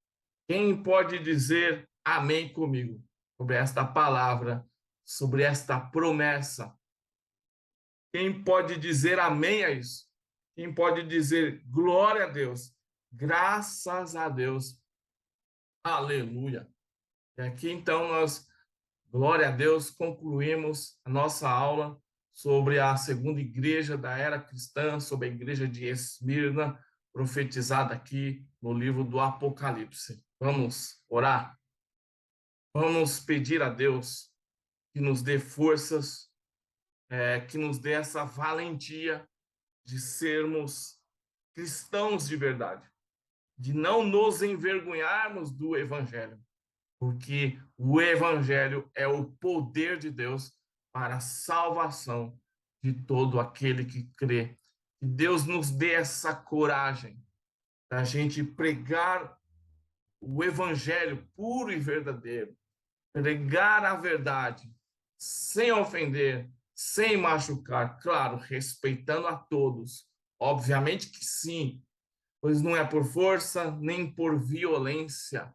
Quem pode dizer amém comigo sobre esta palavra, sobre esta promessa? Quem pode dizer amém a isso? Quem pode dizer glória a Deus? Graças a Deus. Aleluia. E aqui então nós, glória a Deus, concluímos a nossa aula sobre a segunda igreja da era cristã, sobre a igreja de Esmirna, profetizada aqui no livro do Apocalipse. Vamos orar? Vamos pedir a Deus que nos dê forças, que nos dê essa valentia de sermos cristãos de verdade, de não nos envergonharmos do Evangelho, porque o Evangelho é o poder de Deus para a salvação de todo aquele que crê. Que Deus nos dê essa coragem da gente pregar o Evangelho puro e verdadeiro, pregar a verdade, sem ofender, sem machucar, claro, respeitando a todos. Obviamente que sim, pois não é por força nem por violência,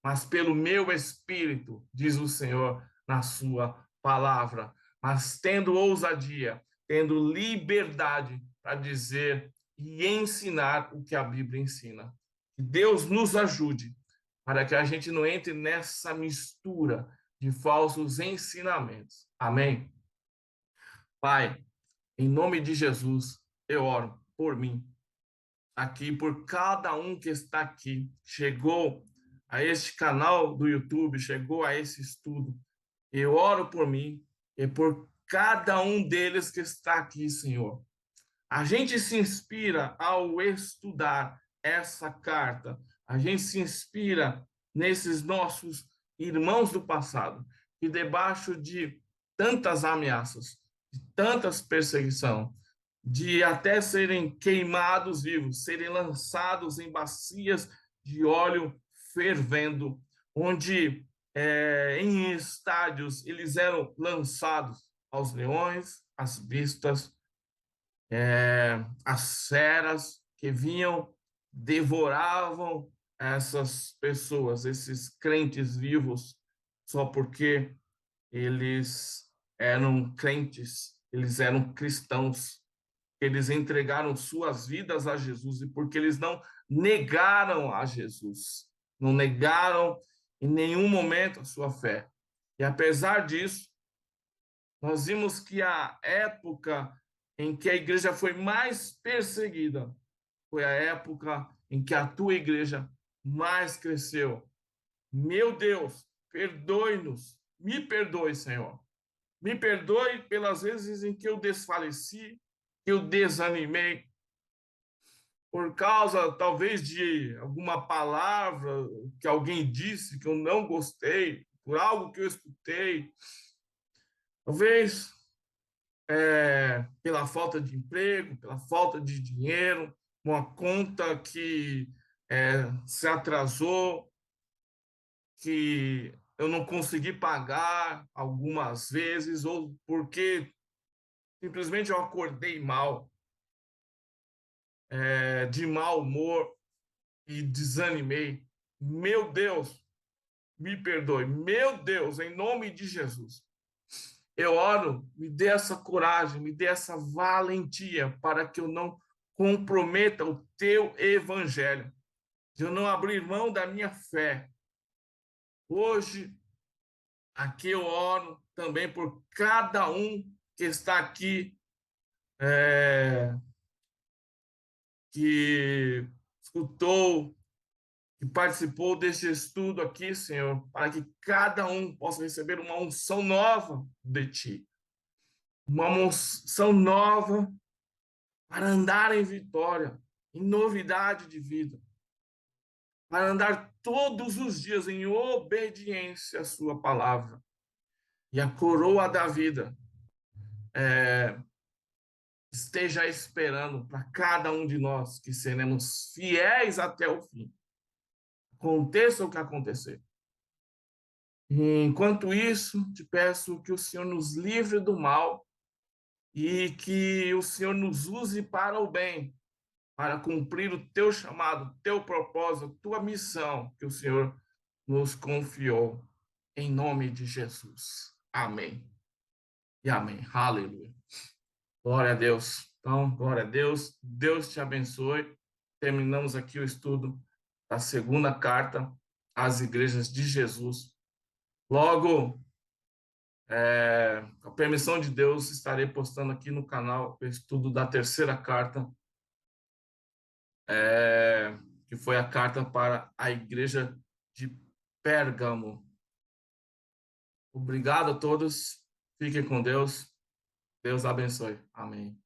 mas pelo meu espírito, diz o Senhor na sua palavra. Mas tendo ousadia, tendo liberdade para dizer e ensinar o que a Bíblia ensina. Que Deus nos ajude para que a gente não entre nessa mistura de falsos ensinamentos. Amém? Pai, em nome de Jesus, eu oro por mim, aqui, por cada um que está aqui, chegou a este canal do YouTube, chegou a esse estudo. Eu oro por mim e por cada um deles que está aqui, Senhor. A gente se inspira ao estudar essa carta, a gente se inspira nesses nossos irmãos do passado, que debaixo de tantas ameaças, de tantas perseguições, de até serem queimados vivos, serem lançados em bacias de óleo fervendo, onde em estádios eles eram lançados aos leões, às bestas, as feras que vinham, devoravam essas pessoas, esses crentes vivos, só porque eles eram crentes, eles eram cristãos, eles entregaram suas vidas a Jesus e porque eles não negaram a Jesus, não negaram em nenhum momento a sua fé. E apesar disso, nós vimos que a época em que a igreja foi mais perseguida foi a época em que a tua igreja mais cresceu. Meu Deus, perdoe-nos, me perdoe, Senhor. Me perdoe pelas vezes em que eu desfaleci, que eu desanimei, por causa talvez de alguma palavra que alguém disse que eu não gostei, por algo que eu escutei, talvez pela falta de emprego, pela falta de dinheiro, uma conta que se atrasou, que eu não consegui pagar algumas vezes, ou porque simplesmente eu acordei mal, de mau humor e desanimei. Meu Deus, me perdoe. Meu Deus, em nome de Jesus. Eu oro, me dê essa coragem, me dê essa valentia para que eu não comprometa o teu evangelho, de eu não abrir mão da minha fé. Hoje, aqui eu oro também por cada um que está aqui, que escutou, que participou desse estudo aqui, Senhor, para que cada um possa receber uma unção nova de Ti, uma unção nova para andar em vitória, em novidade de vida, para andar todos os dias em obediência à Sua palavra. E a coroa da vida esteja esperando para cada um de nós que seremos fiéis até o fim. Aconteça o que acontecer. Enquanto isso, te peço que o Senhor nos livre do mal e que o Senhor nos use para o bem, para cumprir o teu chamado, teu propósito, tua missão que o Senhor nos confiou. Em nome de Jesus. Amém. E amém. Aleluia. Glória a Deus. Então, glória a Deus. Deus te abençoe. Terminamos aqui o estudo da segunda carta às igrejas de Jesus. Logo, com a permissão de Deus, estarei postando aqui no canal o estudo da terceira carta, que foi a carta para a igreja de Pérgamo. Obrigado a todos. Fiquem com Deus. Deus abençoe. Amém.